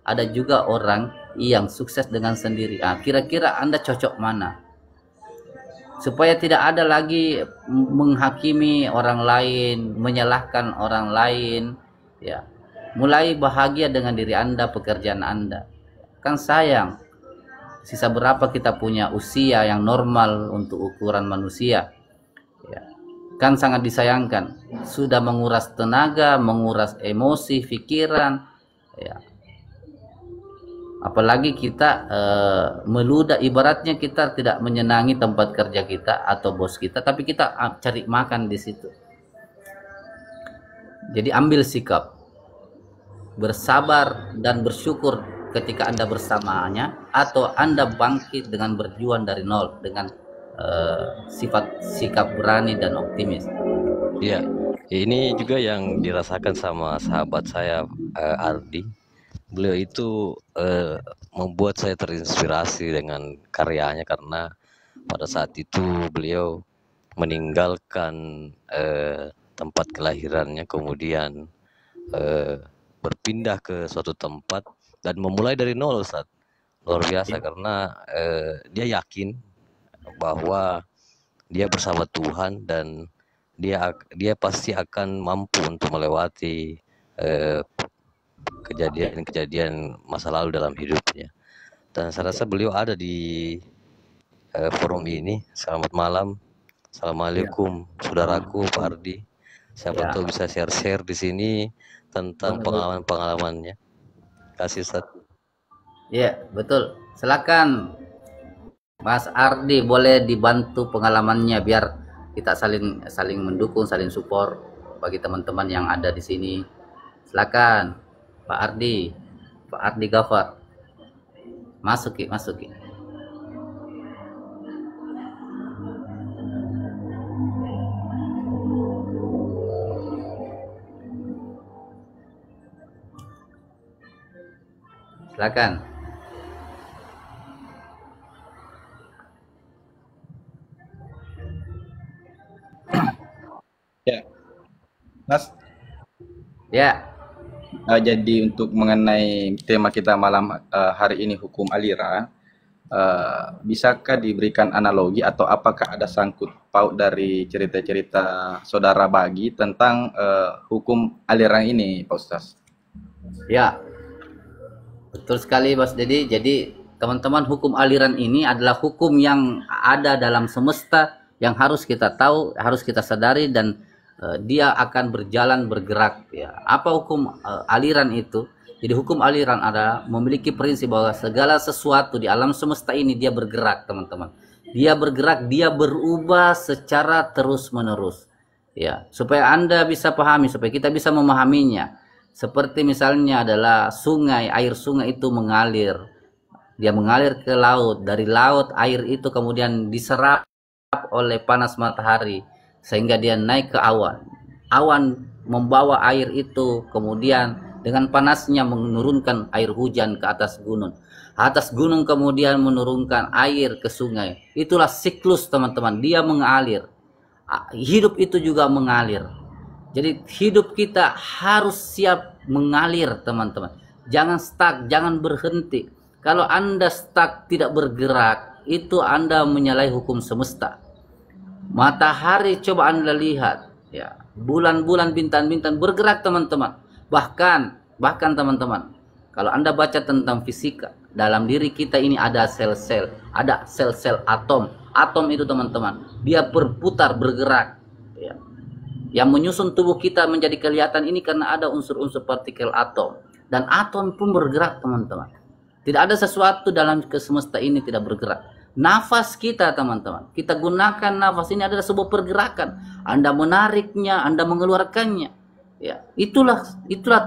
Ada juga orang yang sukses dengan sendiri. Nah, kira-kira Anda cocok mana? Supaya tidak ada lagi menghakimi orang lain, menyalahkan orang lain, ya. Mulai bahagia dengan diri Anda, pekerjaan Anda. Kan sayang, sisa berapa kita punya usia yang normal untuk ukuran manusia, ya. Kan sangat disayangkan, sudah menguras tenaga, menguras emosi, pikiran, ya. Apalagi kita meludah, ibaratnya kita tidak menyenangi tempat kerja kita atau bos kita, tapi kita cari makan di situ. Jadi ambil sikap, bersabar dan bersyukur ketika Anda bersamanya, atau Anda bangkit dengan berjuang dari nol dengan sifat sikap berani dan optimis. Iya, ini juga yang dirasakan sama sahabat saya Ardi. Beliau itu membuat saya terinspirasi dengan karyanya karena pada saat itu beliau meninggalkan tempat kelahirannya, kemudian berpindah ke suatu tempat dan memulai dari nol, Ustaz. Luar biasa karena dia yakin bahwa dia bersama Tuhan dan dia pasti akan mampu untuk melewati kejadian-kejadian masa lalu dalam hidupnya. Dan saya rasa beliau ada di forum ini. Selamat malam. Assalamualaikum saudaraku Pak Ardi. Siapa tahu bisa share-share di sini tentang pengalaman-pengalamannya. Kasih Ustaz. Iya, betul. Silakan Mas Ardi, boleh dibantu pengalamannya biar kita saling mendukung, saling support bagi teman-teman yang ada di sini. Silakan Pak Ardi Gafar. Masuki. Silakan. Ya, Mas. Ya. Jadi untuk mengenai tema kita malam hari ini, hukum aliran, bisakah diberikan analogi atau apakah ada sangkut paut dari cerita-cerita saudara bagi tentang hukum aliran ini, Pak Ustaz? Ya, betul sekali Mas Dedi. Jadi teman-teman, hukum aliran ini adalah hukum yang ada dalam semesta yang harus kita tahu, harus kita sadari, dan dia akan bergerak ya. Apa hukum aliran itu? Jadi hukum aliran adalah memiliki prinsip bahwa segala sesuatu di alam semesta ini dia bergerak, teman-teman. Dia bergerak, dia berubah secara terus-menerus. Ya, supaya Anda bisa pahami, supaya kita bisa memahaminya. Seperti misalnya adalah sungai, air sungai itu mengalir. Dia mengalir ke laut, dari laut air itu kemudian diserap oleh panas matahari sehingga dia naik ke awan. Awan membawa air itu kemudian dengan panasnya menurunkan air hujan ke atas gunung. Atas gunung kemudian menurunkan air ke sungai. Itulah siklus, teman-teman. Dia mengalir. Hidup itu juga mengalir. Jadi hidup kita harus siap mengalir, teman-teman. Jangan stuck, jangan berhenti. Kalau Anda stuck, tidak bergerak, itu Anda menyalahi hukum semesta. Matahari coba Anda lihat, ya, bulan-bulan, bintang-bintang bergerak, teman-teman. Bahkan teman-teman, kalau Anda baca tentang fisika, dalam diri kita ini ada sel-sel, ada sel-sel atom. Atom itu, teman-teman, dia berputar, bergerak, ya. Yang menyusun tubuh kita menjadi kelihatan ini karena ada unsur-unsur partikel atom. Dan atom pun bergerak, teman-teman. Tidak ada sesuatu dalam semesta ini tidak bergerak. Nafas kita, teman-teman, kita gunakan nafas ini adalah sebuah pergerakan. Anda menariknya, Anda mengeluarkannya. Ya, itulah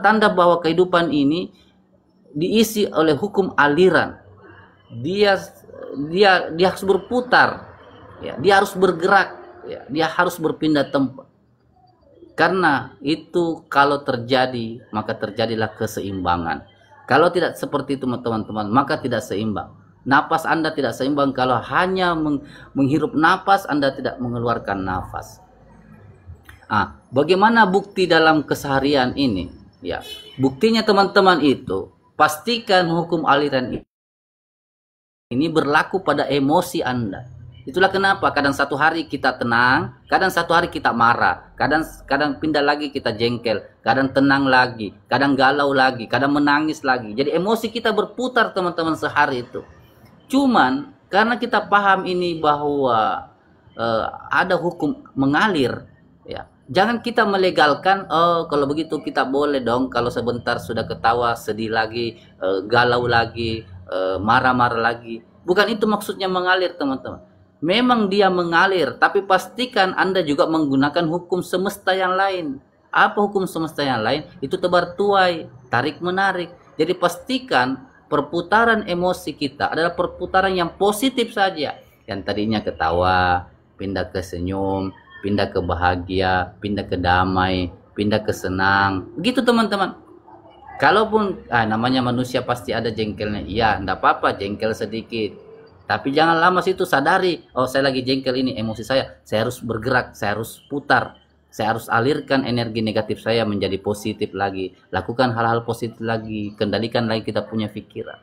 tanda bahwa kehidupan ini diisi oleh hukum aliran. Dia harus berputar. Ya, dia harus bergerak. Ya, dia harus berpindah tempat. Karena itu kalau terjadi, maka terjadilah keseimbangan. Kalau tidak seperti itu, teman-teman, maka tidak seimbang. Napas Anda tidak seimbang kalau hanya menghirup napas, Anda tidak mengeluarkan nafas. Bagaimana bukti dalam keseharian ini? Ya, buktinya, teman-teman, itu pastikan hukum aliran ini berlaku pada emosi Anda. Itulah kenapa kadang satu hari kita tenang, kadang satu hari kita marah, kadang pindah lagi kita jengkel, kadang tenang lagi, kadang galau lagi, kadang menangis lagi. Jadi emosi kita berputar, teman-teman, sehari itu. Cuman karena kita paham ini bahwa ada hukum mengalir, ya, jangan kita melegalkan. Oh, kalau begitu kita boleh dong kalau sebentar sudah ketawa, sedih lagi, galau lagi, marah-marah lagi. Bukan itu maksudnya mengalir, teman-teman. Memang dia mengalir, tapi pastikan Anda juga menggunakan hukum semesta yang lain. Apa hukum semesta yang lain? Itu tebar tuai, tarik menarik. Jadi pastikan perputaran emosi kita adalah perputaran yang positif saja. Yang tadinya ketawa, pindah ke senyum, pindah ke bahagia, pindah ke damai, pindah ke senang. Begitu, teman-teman. Kalaupun namanya manusia pasti ada jengkelnya. Iya, enggak apa-apa jengkel sedikit. Tapi jangan lama situ, sadari, oh saya lagi jengkel ini, emosi saya harus bergerak, saya harus putar. Saya harus alirkan energi negatif saya menjadi positif lagi. Lakukan hal-hal positif lagi. Kendalikan lagi kita punya pikiran.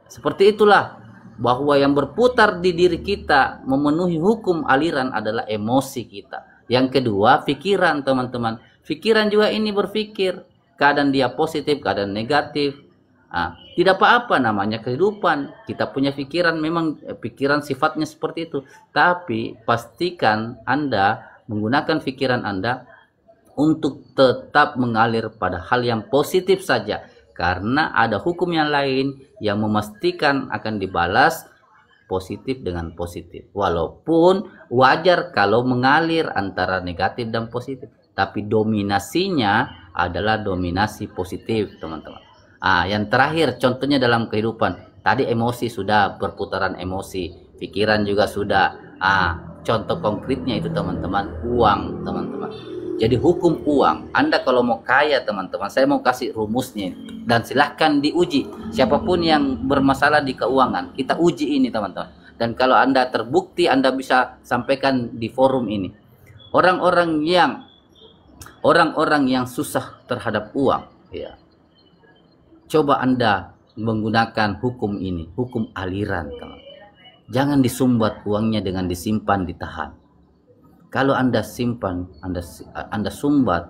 Seperti itulah bahwa yang berputar di diri kita memenuhi hukum aliran adalah emosi kita. Yang kedua, pikiran, teman-teman. Pikiran juga ini berpikir. keadaan dia positif, keadaan negatif. Tidak apa-apa, namanya kehidupan. Kita punya pikiran, memang pikiran sifatnya seperti itu. Tapi pastikan Anda menggunakan pikiran Anda untuk tetap mengalir pada hal yang positif saja. Karena ada hukum yang lain yang memastikan akan dibalas positif dengan positif. Walaupun wajar kalau mengalir antara negatif dan positif. Tapi dominasinya adalah dominasi positif, teman-teman. Yang terakhir contohnya dalam kehidupan. Tadi emosi sudah, berputaran emosi. Pikiran juga sudah. Contoh konkretnya itu teman-teman, uang, teman-teman. Jadi hukum uang, Anda kalau mau kaya teman-teman, saya mau kasih rumusnya. Dan silahkan diuji. Siapapun yang bermasalah di keuangan, kita uji ini teman-teman. Dan kalau Anda terbukti, Anda bisa sampaikan di forum ini. Orang-orang yang susah terhadap uang, ya, coba Anda menggunakan hukum ini, hukum aliran, teman. Jangan disumbat uangnya dengan disimpan, ditahan. Kalau Anda simpan, Anda sumbat,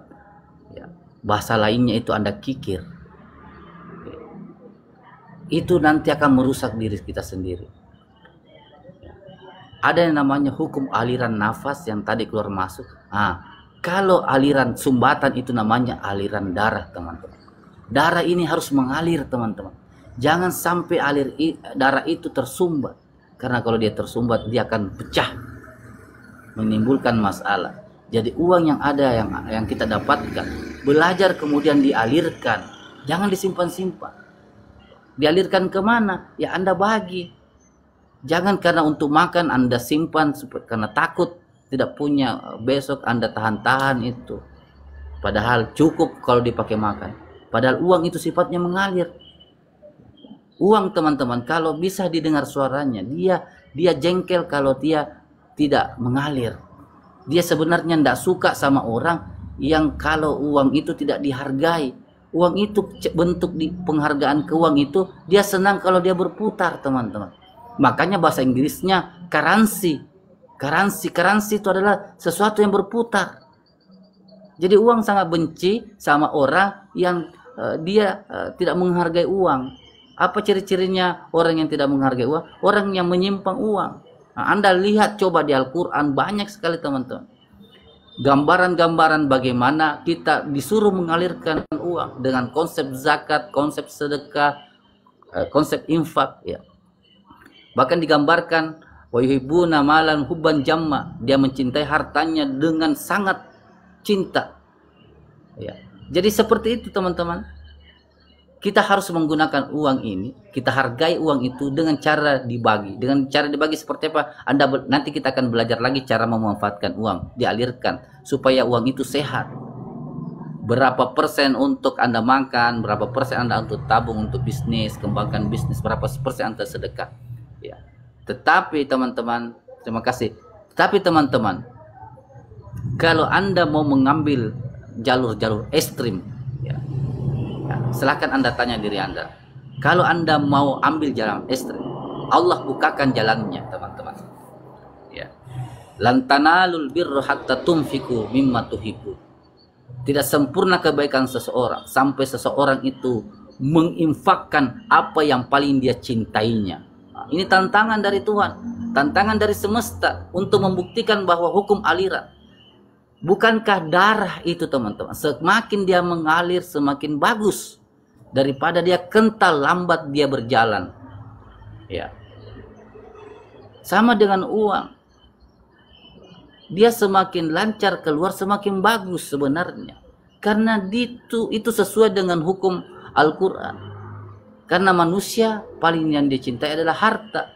ya, bahasa lainnya itu Anda kikir. Itu nanti akan merusak diri kita sendiri. Ada yang namanya hukum aliran nafas yang tadi keluar masuk. Kalau aliran sumbatan itu namanya aliran darah, teman-teman. Darah ini harus mengalir, teman-teman. Jangan sampai darah itu tersumbat. Karena kalau dia tersumbat, dia akan pecah, menimbulkan masalah. Jadi uang yang ada, yang kita dapatkan, belajar kemudian dialirkan. Jangan disimpan-simpan. Dialirkan kemana? Ya Anda bagi. Jangan karena untuk makan Anda simpan, karena takut tidak punya besok Anda tahan-tahan itu. Padahal cukup kalau dipakai makan. Padahal uang itu sifatnya mengalir. Uang teman-teman kalau bisa didengar suaranya, dia jengkel kalau dia tidak mengalir. Dia sebenarnya tidak suka sama orang yang kalau uang itu tidak dihargai. Uang itu bentuk di penghargaan ke uang itu, dia senang kalau dia berputar, teman-teman. Makanya bahasa Inggrisnya currency. Currency itu adalah sesuatu yang berputar. Jadi uang sangat benci sama orang yang dia tidak menghargai uang. Apa ciri-cirinya orang yang tidak menghargai uang? Orang yang menyimpang uang. Anda lihat coba di Al-Quran banyak sekali teman-teman. Gambaran-gambaran bagaimana kita disuruh mengalirkan uang dengan konsep zakat, konsep sedekah, konsep infak. Ya. Bahkan digambarkan wa yuhibbuna malan hubban jamma. Dia mencintai hartanya dengan sangat cinta. Ya. Jadi seperti itu teman-teman. Kita harus menggunakan uang ini, kita hargai uang itu dengan cara dibagi. Dengan cara dibagi seperti apa? Nanti kita akan belajar lagi cara memanfaatkan uang, dialirkan supaya uang itu sehat. Berapa persen untuk Anda makan, berapa persen Anda untuk tabung, untuk bisnis, kembangkan bisnis, berapa persen Anda sedekah. Ya. Tetapi teman-teman, terima kasih. Tetapi teman-teman, kalau Anda mau mengambil jalur-jalur ekstrim, ya, silahkan Anda tanya diri Anda. Kalau Anda mau ambil jalan ekstrim, Allah bukakan jalannya, teman-teman. Ya. Lan tanalul birra hatta tunfiqu mimma tuhibbu. Tidak sempurna kebaikan seseorang sampai seseorang itu menginfakkan apa yang paling dia cintainya. Ini tantangan dari Tuhan, tantangan dari semesta untuk membuktikan bahwa hukum aliran. Bukankah darah itu teman-teman, semakin dia mengalir semakin bagus daripada dia kental lambat dia berjalan. Ya. Sama dengan uang. Dia semakin lancar keluar semakin bagus sebenarnya. Karena itu sesuai dengan hukum Al-Qur'an. Karena manusia paling yang dicintai adalah harta.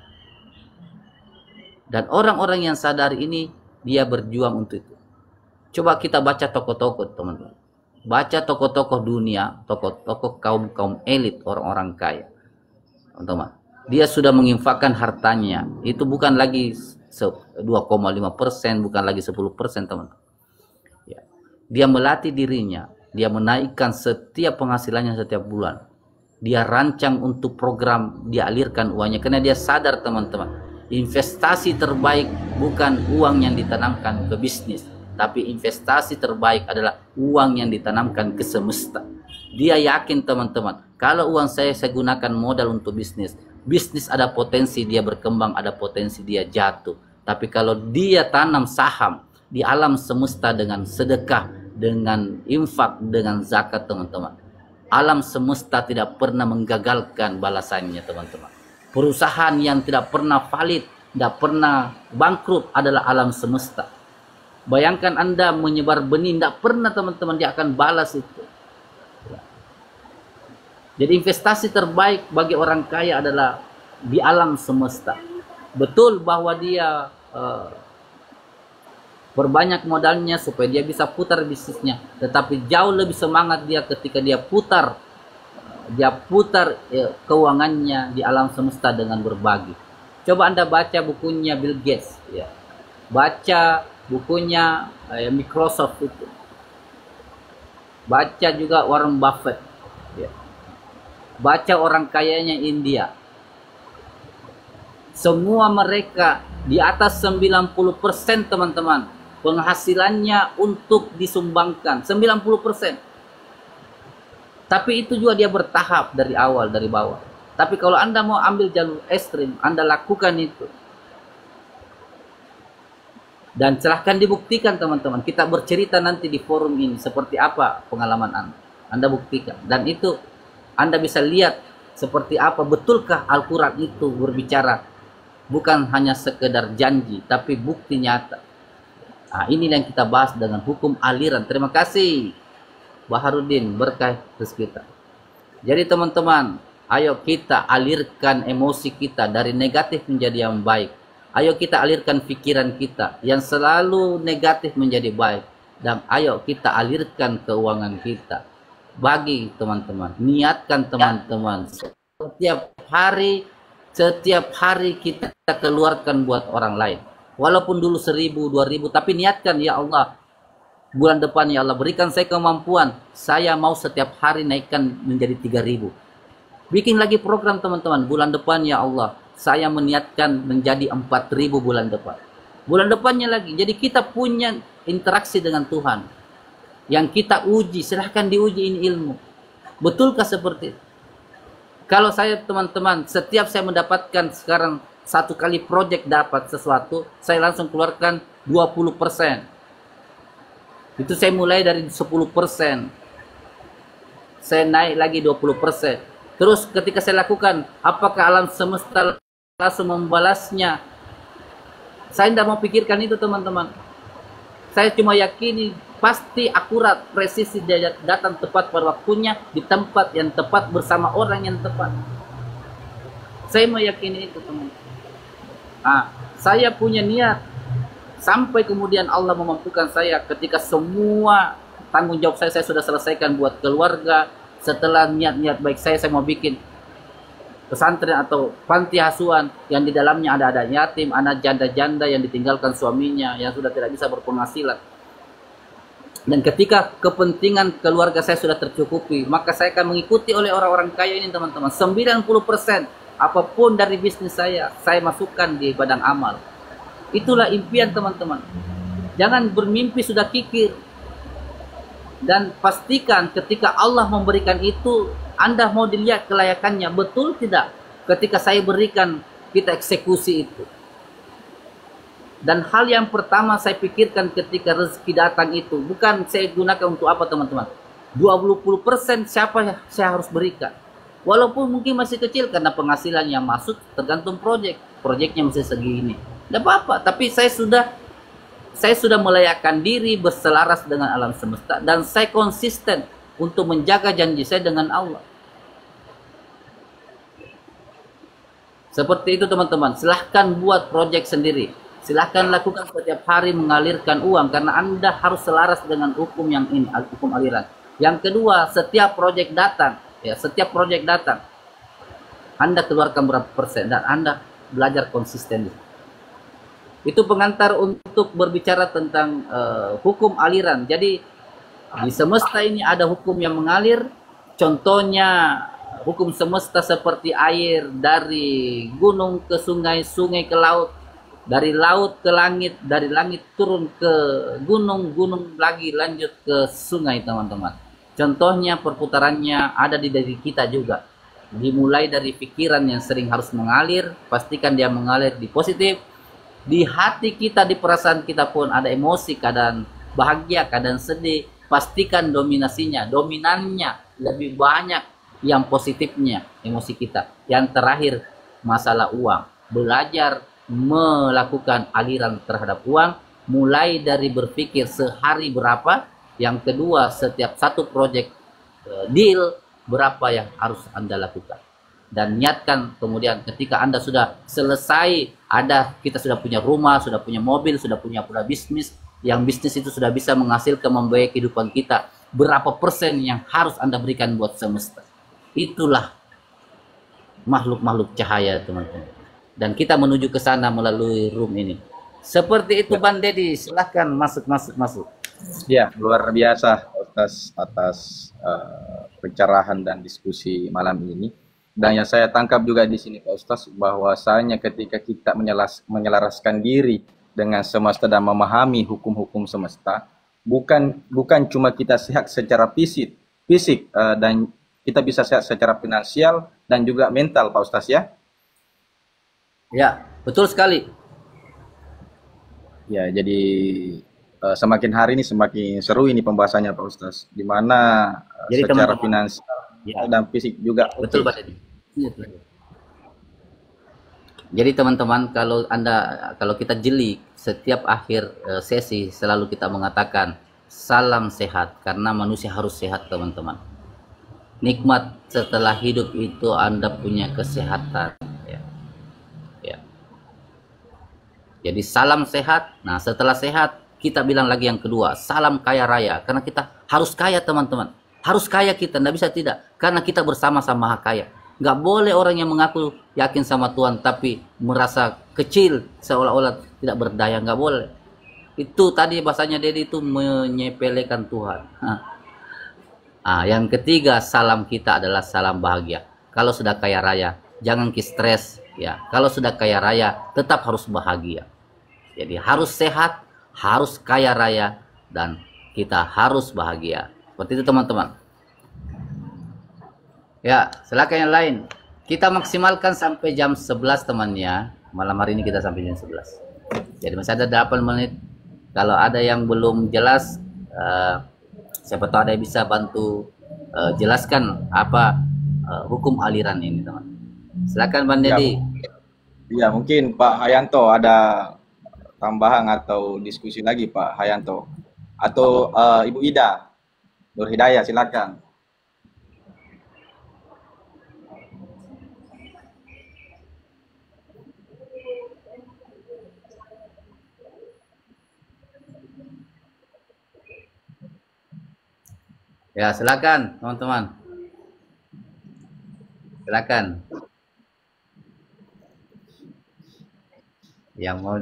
Dan orang-orang yang sadar ini dia berjuang untuk itu. Coba kita baca tokoh-tokoh teman-teman. Baca tokoh-tokoh dunia, tokoh-tokoh kaum elit, orang-orang kaya. Teman-teman, dia sudah menginfakkan hartanya. Itu bukan lagi 2,5%, bukan lagi 10%, teman-teman. Ya. Dia melatih dirinya, dia menaikkan setiap penghasilannya setiap bulan. Dia rancang untuk program, dia alirkan uangnya karena dia sadar teman-teman, investasi terbaik bukan uang yang ditanamkan ke bisnis, Tapi investasi terbaik adalah uang yang ditanamkan ke semesta. Dia yakin teman-teman, kalau uang saya gunakan modal untuk bisnis, bisnis ada potensi dia berkembang, ada potensi dia jatuh. Tapi kalau dia tanam saham di alam semesta dengan sedekah, dengan infak, dengan zakat teman-teman, alam semesta tidak pernah menggagalkan balasannya teman-teman. Perusahaan yang tidak pernah valid, tidak pernah bangkrut adalah alam semesta. Bayangkan Anda menyebar benih, tidak pernah teman-teman dia akan balas itu. Jadi investasi terbaik bagi orang kaya adalah di alam semesta. Betul bahwa dia perbanyak modalnya supaya dia bisa putar bisnisnya, tetapi jauh lebih semangat dia ketika dia putar keuangannya di alam semesta dengan berbagi. Coba Anda baca bukunya Bill Gates, ya. Baca bukunya Microsoft itu. Baca juga Warren Buffett, ya. Baca orang kayanya India. Semua mereka di atas 90% teman-teman penghasilannya untuk disumbangkan 90%. Tapi itu juga dia bertahap dari awal, dari bawah. Tapi kalau Anda mau ambil jalur ekstrim, Anda lakukan itu. Dan silahkan dibuktikan teman-teman. Kita bercerita nanti di forum ini seperti apa pengalaman Anda. Anda buktikan. Dan itu Anda bisa lihat seperti apa, betulkah Al-Quran itu berbicara bukan hanya sekedar janji, tapi bukti nyata. Nah, ini yang kita bahas dengan hukum aliran. Terima kasih Baharudin, berkah kita. Jadi teman-teman, ayo kita alirkan emosi kita dari negatif menjadi yang baik. Ayo kita alirkan pikiran kita yang selalu negatif menjadi baik. Dan ayo kita alirkan keuangan kita. Bagi teman-teman, niatkan teman-teman. Setiap hari kita keluarkan buat orang lain. Walaupun dulu 1.000, 2.000, tapi niatkan, ya Allah, bulan depan ya Allah berikan saya kemampuan, saya mau setiap hari naikkan menjadi 3.000. Bikin lagi program teman-teman, bulan depan ya Allah saya meniatkan menjadi 4.000 bulan depan. Bulan depannya lagi. Jadi kita punya interaksi dengan Tuhan yang kita uji. Silahkan diuji ini ilmu. Betulkah seperti itu? Kalau saya teman-teman, setiap saya mendapatkan sekarang satu kali project dapat sesuatu, saya langsung keluarkan 20%. Itu saya mulai dari 10%. Saya naik lagi 20%. Terus ketika saya lakukan, apakah alam semesta langsung membalasnya? Saya tidak mau pikirkan itu teman-teman. Saya cuma yakini pasti akurat, presisi, dia datang tepat pada waktunya, di tempat yang tepat, bersama orang yang tepat. Saya meyakini itu teman-teman. Nah, saya punya niat sampai kemudian Allah memampukan saya ketika semua tanggung jawab saya sudah selesaikan buat keluarga. Setelah niat-niat baik saya mau bikin pesantren atau panti asuhan yang di dalamnya ada yatim, anak janda-janda yang ditinggalkan suaminya, yang sudah tidak bisa berpenghasilan. Dan ketika kepentingan keluarga saya sudah tercukupi, maka saya akan mengikuti oleh orang-orang kaya ini teman-teman. 90% apapun dari bisnis saya masukkan di badan amal. Itulah impian teman-teman. Jangan bermimpi sudah kikir. Dan pastikan ketika Allah memberikan itu, Anda mau dilihat kelayakannya. Betul tidak? Ketika saya berikan, kita eksekusi itu. Dan hal yang pertama saya pikirkan ketika rezeki datang itu, bukan saya gunakan untuk apa teman-teman. 20% siapa yang saya harus berikan. Walaupun mungkin masih kecil karena penghasilan yang masuk tergantung proyek. Proyeknya masih segini. Tidak apa-apa, tapi saya sudah melayakkan diri berselaras dengan alam semesta dan saya konsisten untuk menjaga janji saya dengan Allah. Seperti itu teman-teman. Silahkan buat proyek sendiri. Silahkan lakukan setiap hari mengalirkan uang karena Anda harus selaras dengan hukum yang ini, hukum aliran. Yang kedua, setiap proyek datang, Anda keluarkan berapa persen dan Anda belajar konsisten. Itu pengantar untuk berbicara tentang hukum aliran. Jadi di semesta ini ada hukum yang mengalir. Contohnya hukum semesta seperti air dari gunung ke sungai, sungai ke laut. dari laut ke langit, dari langit turun ke gunung, gunung lagi lanjut ke sungai teman-teman. Contohnya perputarannya ada di diri kita juga. Dimulai dari pikiran yang sering harus mengalir, pastikan dia mengalir di positif. Di hati kita, di perasaan kita pun ada emosi, keadaan bahagia, keadaan sedih. Pastikan dominannya lebih banyak yang positifnya, emosi kita. Yang terakhir, masalah uang. Belajar melakukan aliran terhadap uang, mulai dari berpikir sehari berapa, yang kedua setiap satu proyek deal berapa yang harus Anda lakukan, dan niatkan kemudian ketika Anda sudah selesai, kita sudah punya rumah, sudah punya mobil, sudah punya pula bisnis, yang bisnis itu sudah bisa menghasilkan, membiayai kehidupan kita, berapa persen yang harus Anda berikan buat semesta. Itulah makhluk-makhluk cahaya teman-teman, dan kita menuju ke sana melalui room ini. Seperti itu Bang Deddy, silahkan masuk. Ya, luar biasa atas pencerahan dan diskusi malam ini. Dan yang saya tangkap juga di sini Pak Ustaz, bahwasanya ketika kita menyelaraskan diri dengan semesta dan memahami hukum-hukum semesta, bukan cuma kita sehat secara fisik dan kita bisa sehat secara finansial dan juga mental Pak Ustaz ya. Ya, betul sekali. Ya, jadi semakin hari ini semakin seru ini pembahasannya Pak Ustaz, di mana Jadi secara teman-teman, finansial ya, dan fisik juga. betul Pak Deddy. Jadi teman-teman, kalau kita jeli setiap akhir sesi selalu kita mengatakan salam sehat, karena manusia harus sehat teman-teman. Nikmat setelah hidup itu Anda punya kesehatan. Ya. Jadi salam sehat. Nah setelah sehat kita bilang lagi yang kedua, salam kaya raya, karena kita harus kaya teman-teman. Harus kaya kita, tidak bisa tidak, karena kita bersama-sama kaya. Nggak boleh orang yang mengaku yakin sama Tuhan tapi merasa kecil, seolah-olah tidak berdaya, nggak boleh. Itu tadi bahasanya Deddy itu menyepelekan Tuhan. Yang ketiga, salam kita adalah salam bahagia. Kalau sudah kaya raya, jangan stres ya. Kalau sudah kaya raya, tetap harus bahagia. Jadi harus sehat, harus kaya raya, dan kita harus bahagia. Seperti itu teman-teman. Ya, silakan yang lain. Kita maksimalkan sampai jam 11 temannya. Malam hari ini kita sampai jam 11. Jadi masih ada 8 menit. Kalau ada yang belum jelas, siapa tahu ada yang bisa bantu jelaskan apa hukum aliran ini teman. Silakan Bang Deddy. Ya, mungkin Pak Hayanto ada tambahan atau diskusi lagi Pak Hayanto, atau Ibu Ida Nur Hidayah, silakan. Ya, silakan teman-teman. Silakan. Yang mau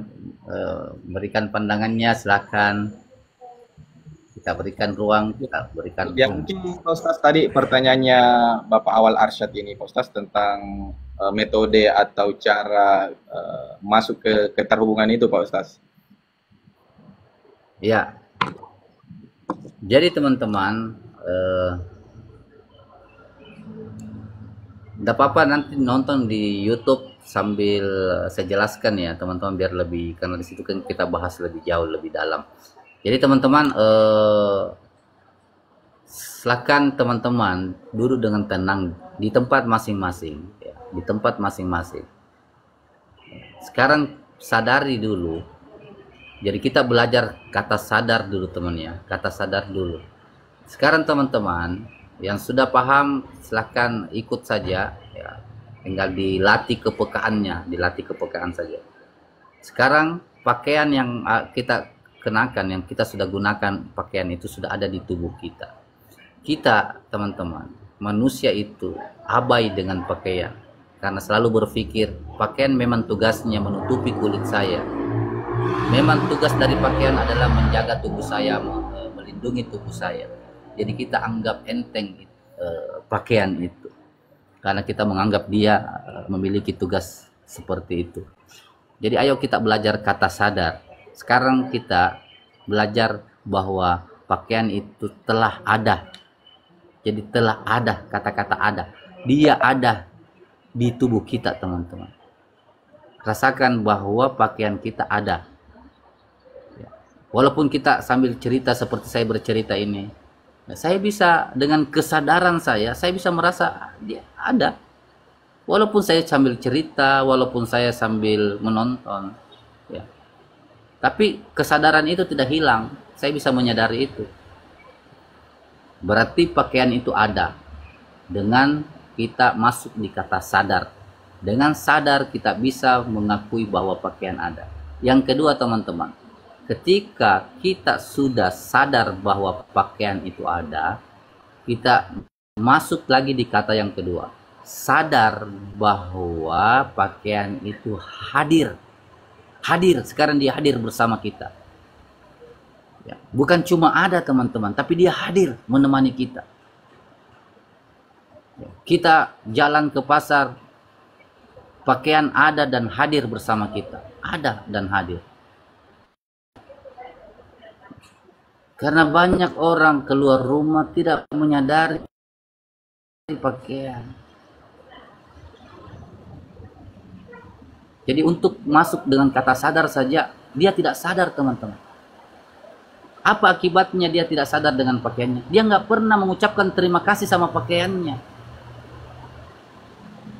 memberikan pandangannya silakan. Kita berikan ruang, kita berikan Ya, mungkin Pak Ustaz tadi pertanyaannya Bapak Awal Arsyad ini Pak Ustaz tentang metode atau cara masuk ke keterhubungan itu Pak Ustaz. Ya. Jadi teman-teman, tidak apa-apa nanti nonton di YouTube sambil saya jelaskan ya teman-teman, biar lebih, karena di situ kan kita bahas lebih jauh, lebih dalam. Jadi teman-teman, silakan teman-teman duduk dengan tenang di tempat masing-masing, ya, di tempat masing-masing. Sekarang sadari dulu. Jadi kita belajar kata sadar dulu teman ya, kata sadar dulu. Sekarang teman-teman yang sudah paham silahkan ikut saja ya. Tinggal dilatih kepekaannya, dilatih kepekaan saja. Sekarang pakaian yang kita kenakan, yang kita sudah gunakan, pakaian itu sudah ada di tubuh kita. Kita teman-teman, manusia itu abai dengan pakaian karena selalu berpikir pakaian memang tugasnya menutupi kulit saya. Memang tugas dari pakaian adalah menjaga tubuh saya, melindungi tubuh saya. Jadi kita anggap enteng pakaian itu, karena kita menganggap dia memiliki tugas seperti itu. Jadi ayo kita belajar kata sadar. Sekarang kita belajar bahwa pakaian itu telah ada. Jadi telah ada, kata-kata ada. Dia ada di tubuh kita, teman-teman. Rasakan bahwa pakaian kita ada. Walaupun kita sambil cerita seperti saya bercerita ini, saya bisa dengan kesadaran saya bisa merasa dia ada. Walaupun saya sambil cerita, walaupun saya sambil menonton, ya. Tapi kesadaran itu tidak hilang. Saya bisa menyadari itu. Berarti pakaian itu ada. Dengan kita masuk di kata sadar. Dengan sadar kita bisa mengakui bahwa pakaian ada. Yang kedua, teman-teman, ketika kita sudah sadar bahwa pakaian itu ada, kita masuk lagi di kata yang kedua. Sadar bahwa pakaian itu hadir. Hadir, sekarang dia hadir bersama kita. Ya, bukan cuma ada, teman-teman, tapi dia hadir menemani kita. Ya, kita jalan ke pasar, pakaian ada dan hadir bersama kita. Ada dan hadir. Karena banyak orang keluar rumah tidak menyadari pakaian. Jadi untuk masuk dengan kata sadar saja, dia tidak sadar, teman-teman. Apa akibatnya dia tidak sadar dengan pakaiannya? Dia nggak pernah mengucapkan terima kasih sama pakaiannya.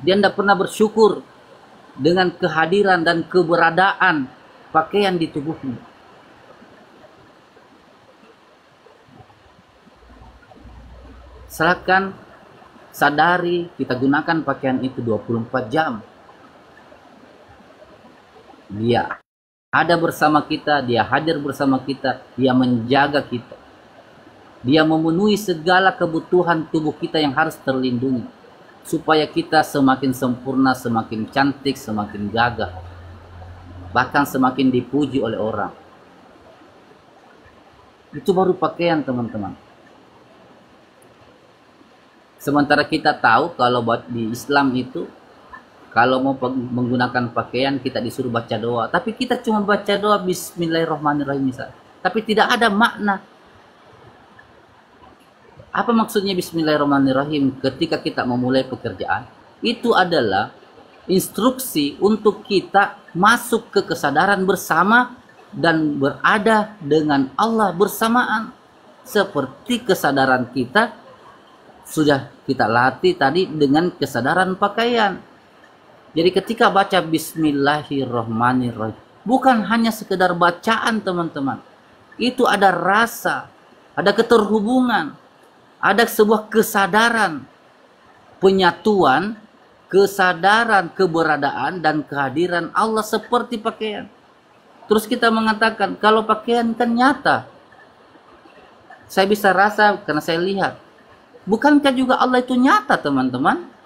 Dia tidak pernah bersyukur dengan kehadiran dan keberadaan pakaian di tubuhnya. Silakan sadari, kita gunakan pakaian itu 24 jam. Dia ada bersama kita, dia hadir bersama kita, dia menjaga kita. Dia memenuhi segala kebutuhan tubuh kita yang harus terlindungi. Supaya kita semakin sempurna, semakin cantik, semakin gagah. Bahkan semakin dipuji oleh orang. Itu baru pakaian, teman-teman. Sementara kita tahu kalau di Islam itu, kalau mau menggunakan pakaian kita disuruh baca doa. Tapi kita cuma baca doa Bismillahirrahmanirrahim misalnya. Tapi tidak ada makna. Apa maksudnya Bismillahirrahmanirrahim ketika kita memulai pekerjaan? Itu adalah instruksi untuk kita masuk ke kesadaran bersama dan berada dengan Allah bersamaan. Seperti kesadaran kita sudah kita latih tadi dengan kesadaran pakaian. Jadi ketika baca Bismillahirrahmanirrahim, bukan hanya sekedar bacaan, teman-teman. Itu ada rasa, ada keterhubungan, ada sebuah kesadaran, penyatuan, kesadaran, keberadaan, dan kehadiran Allah seperti pakaian. Terus kita mengatakan, kalau pakaian kan nyata. Saya bisa rasa karena saya lihat. Bukankah juga Allah itu nyata, teman-teman?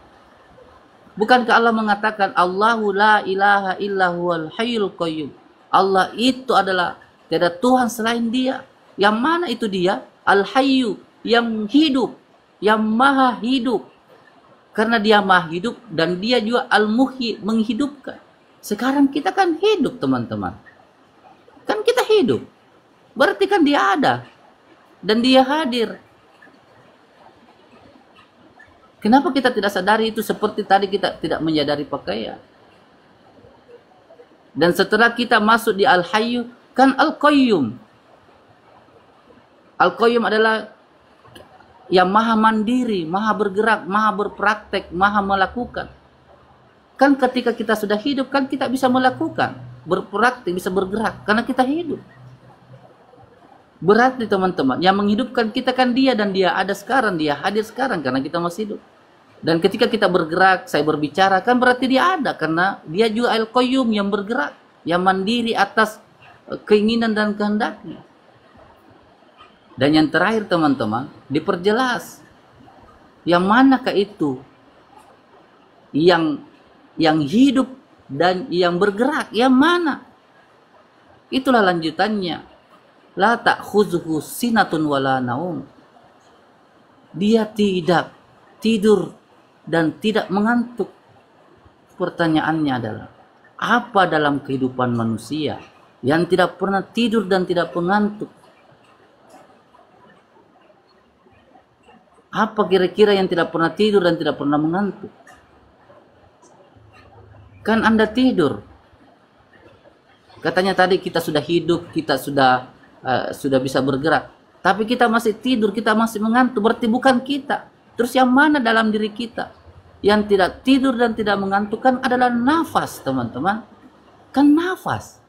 Bukankah Allah mengatakan Allahu la ilaha illahu al-hayyul qayyum. Allah itu adalah tiada Tuhan selain Dia. Yang mana itu Dia? Al-hayyu, yang hidup, yang maha hidup. Karena Dia maha hidup dan Dia juga al-muhyi, menghidupkan. Sekarang kita kan hidup, teman-teman. Kan kita hidup. Berarti kan Dia ada dan Dia hadir. Kenapa kita tidak sadari itu seperti tadi kita tidak menyadari pakaian? Dan setelah kita masuk di Al-Hayyu, kan Al-Qayyum. Al-Qayyum adalah yang maha mandiri, maha bergerak, maha berpraktek, maha melakukan. Kan ketika kita sudah hidup, kan kita bisa melakukan, berpraktek, bisa bergerak, karena kita hidup. Berarti teman-teman, yang menghidupkan kita kan Dia, dan Dia ada sekarang, Dia hadir sekarang karena kita masih hidup. Dan ketika kita bergerak, saya berbicara, kan berarti Dia ada karena Dia juga Al-Qayyum yang bergerak, yang mandiri atas keinginan dan kehendaknya. Dan yang terakhir, teman-teman, diperjelas. Yang manakah itu yang hidup dan yang bergerak? Yang mana? Itulah lanjutannya. La ta'khuzuhu sinatun wala naum. Dia tidak tidur dan tidak mengantuk. Pertanyaannya adalah, Apa dalam kehidupan manusia yang tidak pernah tidur dan tidak mengantuk? Apa kira-kira yang tidak pernah tidur dan tidak pernah mengantuk? Kan Anda tidur. Katanya tadi kita sudah hidup, kita sudah bisa bergerak. Tapi kita masih tidur, kita masih mengantuk. Berarti bukan kita. Terus yang mana dalam diri kita? Yang tidak tidur dan tidak mengantuk kan adalah nafas, teman-teman. Kan nafas.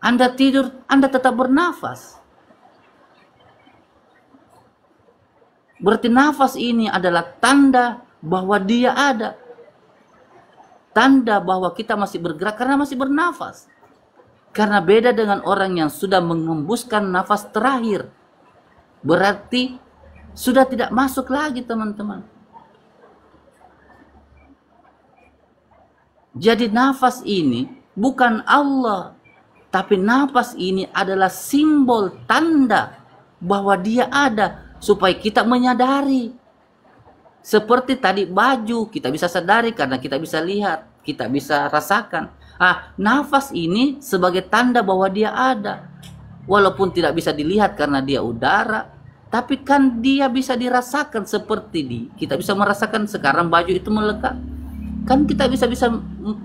Anda tidur, Anda tetap bernafas. Berarti nafas ini adalah tanda bahwa dia ada. Tanda bahwa kita masih bergerak karena masih bernafas. Karena beda dengan orang yang sudah mengembuskan nafas terakhir. Berarti sudah tidak masuk lagi, teman-teman. Jadi nafas ini bukan Allah, tapi nafas ini adalah simbol tanda bahwa dia ada supaya kita menyadari. Seperti tadi baju, kita bisa sadari karena kita bisa lihat, kita bisa rasakan. Nafas ini sebagai tanda bahwa dia ada. Walaupun tidak bisa dilihat karena dia udara, tapi kan dia bisa dirasakan seperti kita bisa merasakan sekarang baju itu melekat. Kan kita bisa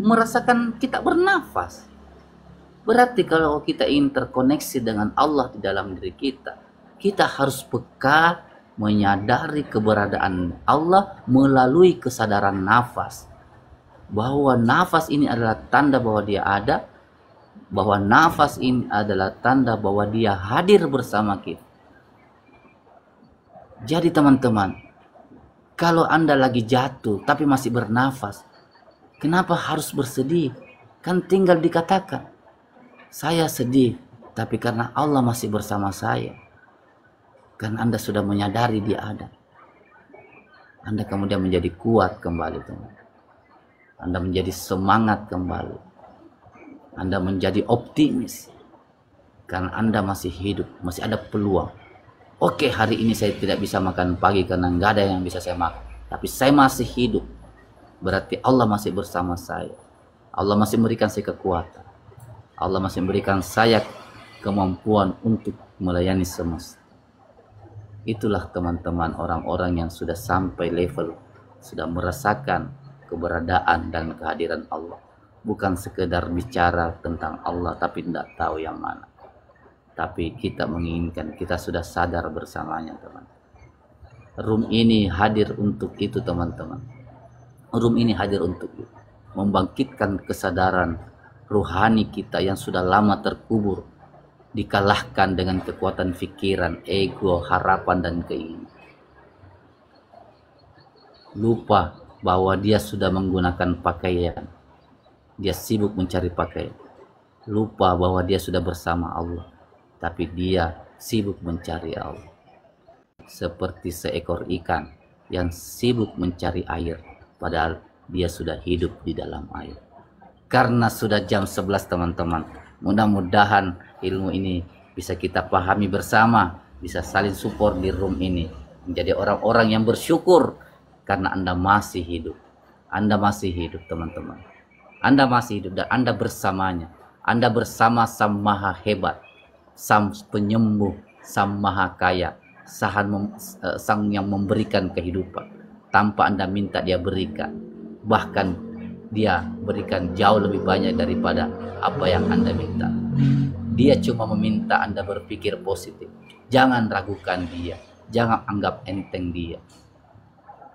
merasakan kita bernafas. Berarti kalau kita interkoneksi dengan Allah di dalam diri kita, kita harus peka menyadari keberadaan Allah melalui kesadaran nafas. Bahwa nafas ini adalah tanda bahwa dia ada, bahwa nafas ini adalah tanda bahwa dia hadir bersama kita. Jadi teman-teman, kalau Anda lagi jatuh tapi masih bernafas, kenapa harus bersedih? Kan tinggal dikatakan, saya sedih, tapi karena Allah masih bersama saya. Kan Anda sudah menyadari dia ada. Anda kemudian menjadi kuat kembali, teman. Anda menjadi semangat kembali. Anda menjadi optimis. Karena Anda masih hidup, masih ada peluang. Oke, hari ini saya tidak bisa makan pagi karena nggak ada yang bisa saya makan. Tapi saya masih hidup. Berarti Allah masih bersama saya. Allah masih memberikan saya kekuatan. Allah masih memberikan saya kemampuan untuk melayani semesta. Itulah teman-teman orang-orang yang sudah sampai level, sudah merasakan keberadaan dan kehadiran Allah. Bukan sekedar bicara tentang Allah tapi tidak tahu yang mana. Tapi kita menginginkan, kita sudah sadar bersamanya, teman. Room ini hadir untuk itu, teman-teman. Room ini hadir untuk itu. Membangkitkan kesadaran ruhani kita yang sudah lama terkubur, dikalahkan dengan kekuatan pikiran, ego, harapan, dan keinginan. Lupa bahwa dia sudah menggunakan pakaian. Dia sibuk mencari pakaian. Lupa bahwa dia sudah bersama Allah. Tapi dia sibuk mencari Allah. Seperti seekor ikan yang sibuk mencari air, padahal dia sudah hidup di dalam air. Karena sudah jam 11, teman-teman. Mudah-mudahan ilmu ini bisa kita pahami bersama, bisa saling support di room ini. Menjadi orang-orang yang bersyukur karena Anda masih hidup. Anda masih hidup, teman-teman. Anda masih hidup dan Anda bersamanya. Anda bersama Sang Maha Hebat, Sang Penyembuh, Sang Maha Kaya, Sang yang memberikan kehidupan. Tanpa Anda minta, dia berikan. Bahkan dia berikan jauh lebih banyak daripada apa yang Anda minta. Dia cuma meminta Anda berpikir positif. Jangan ragukan dia. Jangan anggap enteng dia.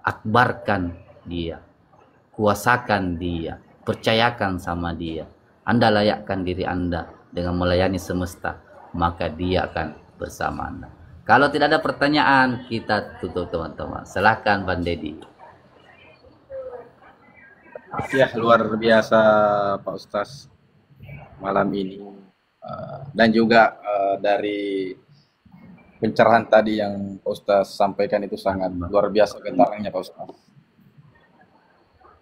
Akbarkan dia. Kuasakan dia. Percayakan sama dia. Anda layakkan diri Anda dengan melayani semesta. Maka dia akan bersama Anda. Kalau tidak ada pertanyaan, kita tutup, teman-teman. Silakan Bang Deddy. Ya, luar biasa Pak Ustaz malam ini. Dan juga dari pencerahan tadi yang Pak Ustaz sampaikan itu sangat luar biasa getarannya Pak Ustaz.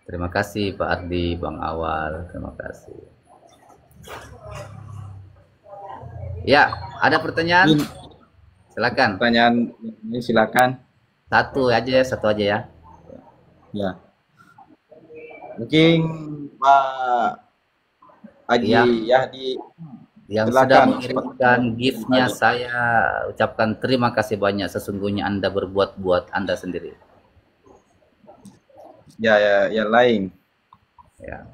Terima kasih Pak Ardi, Bang Awal. Terima kasih. Ya, ada pertanyaan? Silakan. Pertanyaan ini silakan. Satu aja ya. Ya. Mungkin Pak Haji Ya, Yahdi, yang sudah silakan. mengirimkan gift-nya saya ucapkan terima kasih banyak. Sesungguhnya Anda berbuat buat Anda sendiri. Ya, yang lain. Ya.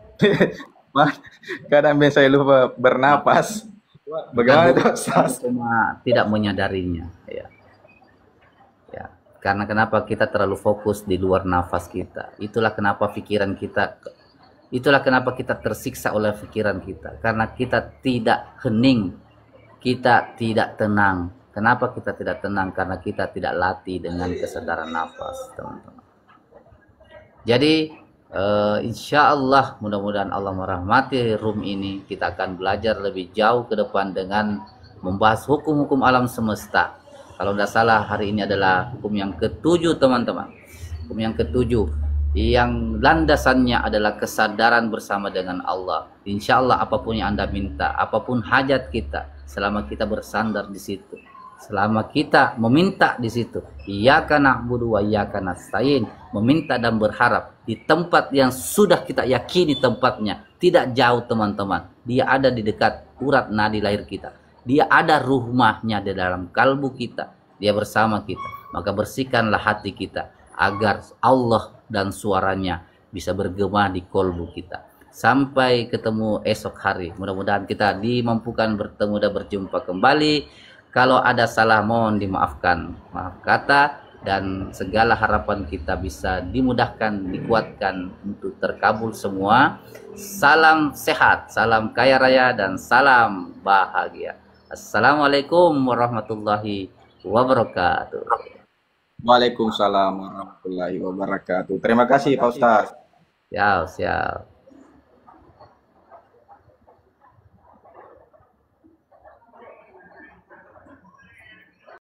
Kadang saya lupa bernapas. Bagaimana itu, Ustaz? Cuma tidak menyadarinya. Ya. Ya. Karena kenapa kita terlalu fokus di luar nafas kita. Itulah kenapa kita tersiksa oleh pikiran kita. Karena kita tidak hening, kita tidak tenang. Kenapa kita tidak tenang? Karena kita tidak latih dengan kesadaran nafas, teman-teman. Jadi insya Allah mudah-mudahan Allah merahmati room ini. Kita akan belajar lebih jauh ke depan dengan membahas hukum-hukum alam semesta. Kalau tidak salah hari ini adalah hukum yang ketujuh, teman-teman. Hukum yang ketujuh yang landasannya adalah kesadaran bersama dengan Allah. Insya Allah apapun yang Anda minta, apapun hajat kita, selama kita bersandar di situ, selama kita meminta di situ, iyyaka na'budu wa iyyaka nasta'in, meminta dan berharap di tempat yang sudah kita yakini tempatnya, tidak jauh, teman-teman. Dia ada di dekat urat nadi lahir kita. Dia ada rumahnya di dalam kalbu kita. Dia bersama kita. Maka bersihkanlah hati kita agar Allah dan suaranya bisa bergema di kalbu kita. Sampai ketemu esok hari. Mudah-mudahan kita dimampukan bertemu dan berjumpa kembali. Kalau ada salah mohon dimaafkan. Maaf kata. Dan segala harapan kita bisa dimudahkan, dikuatkan untuk terkabul semua. Salam sehat, salam kaya raya, dan salam bahagia. Assalamualaikum warahmatullahi wabarakatuh. Waalaikumsalam warahmatullahi wabarakatuh. Terima kasih Pak Ustaz. Siap, siap.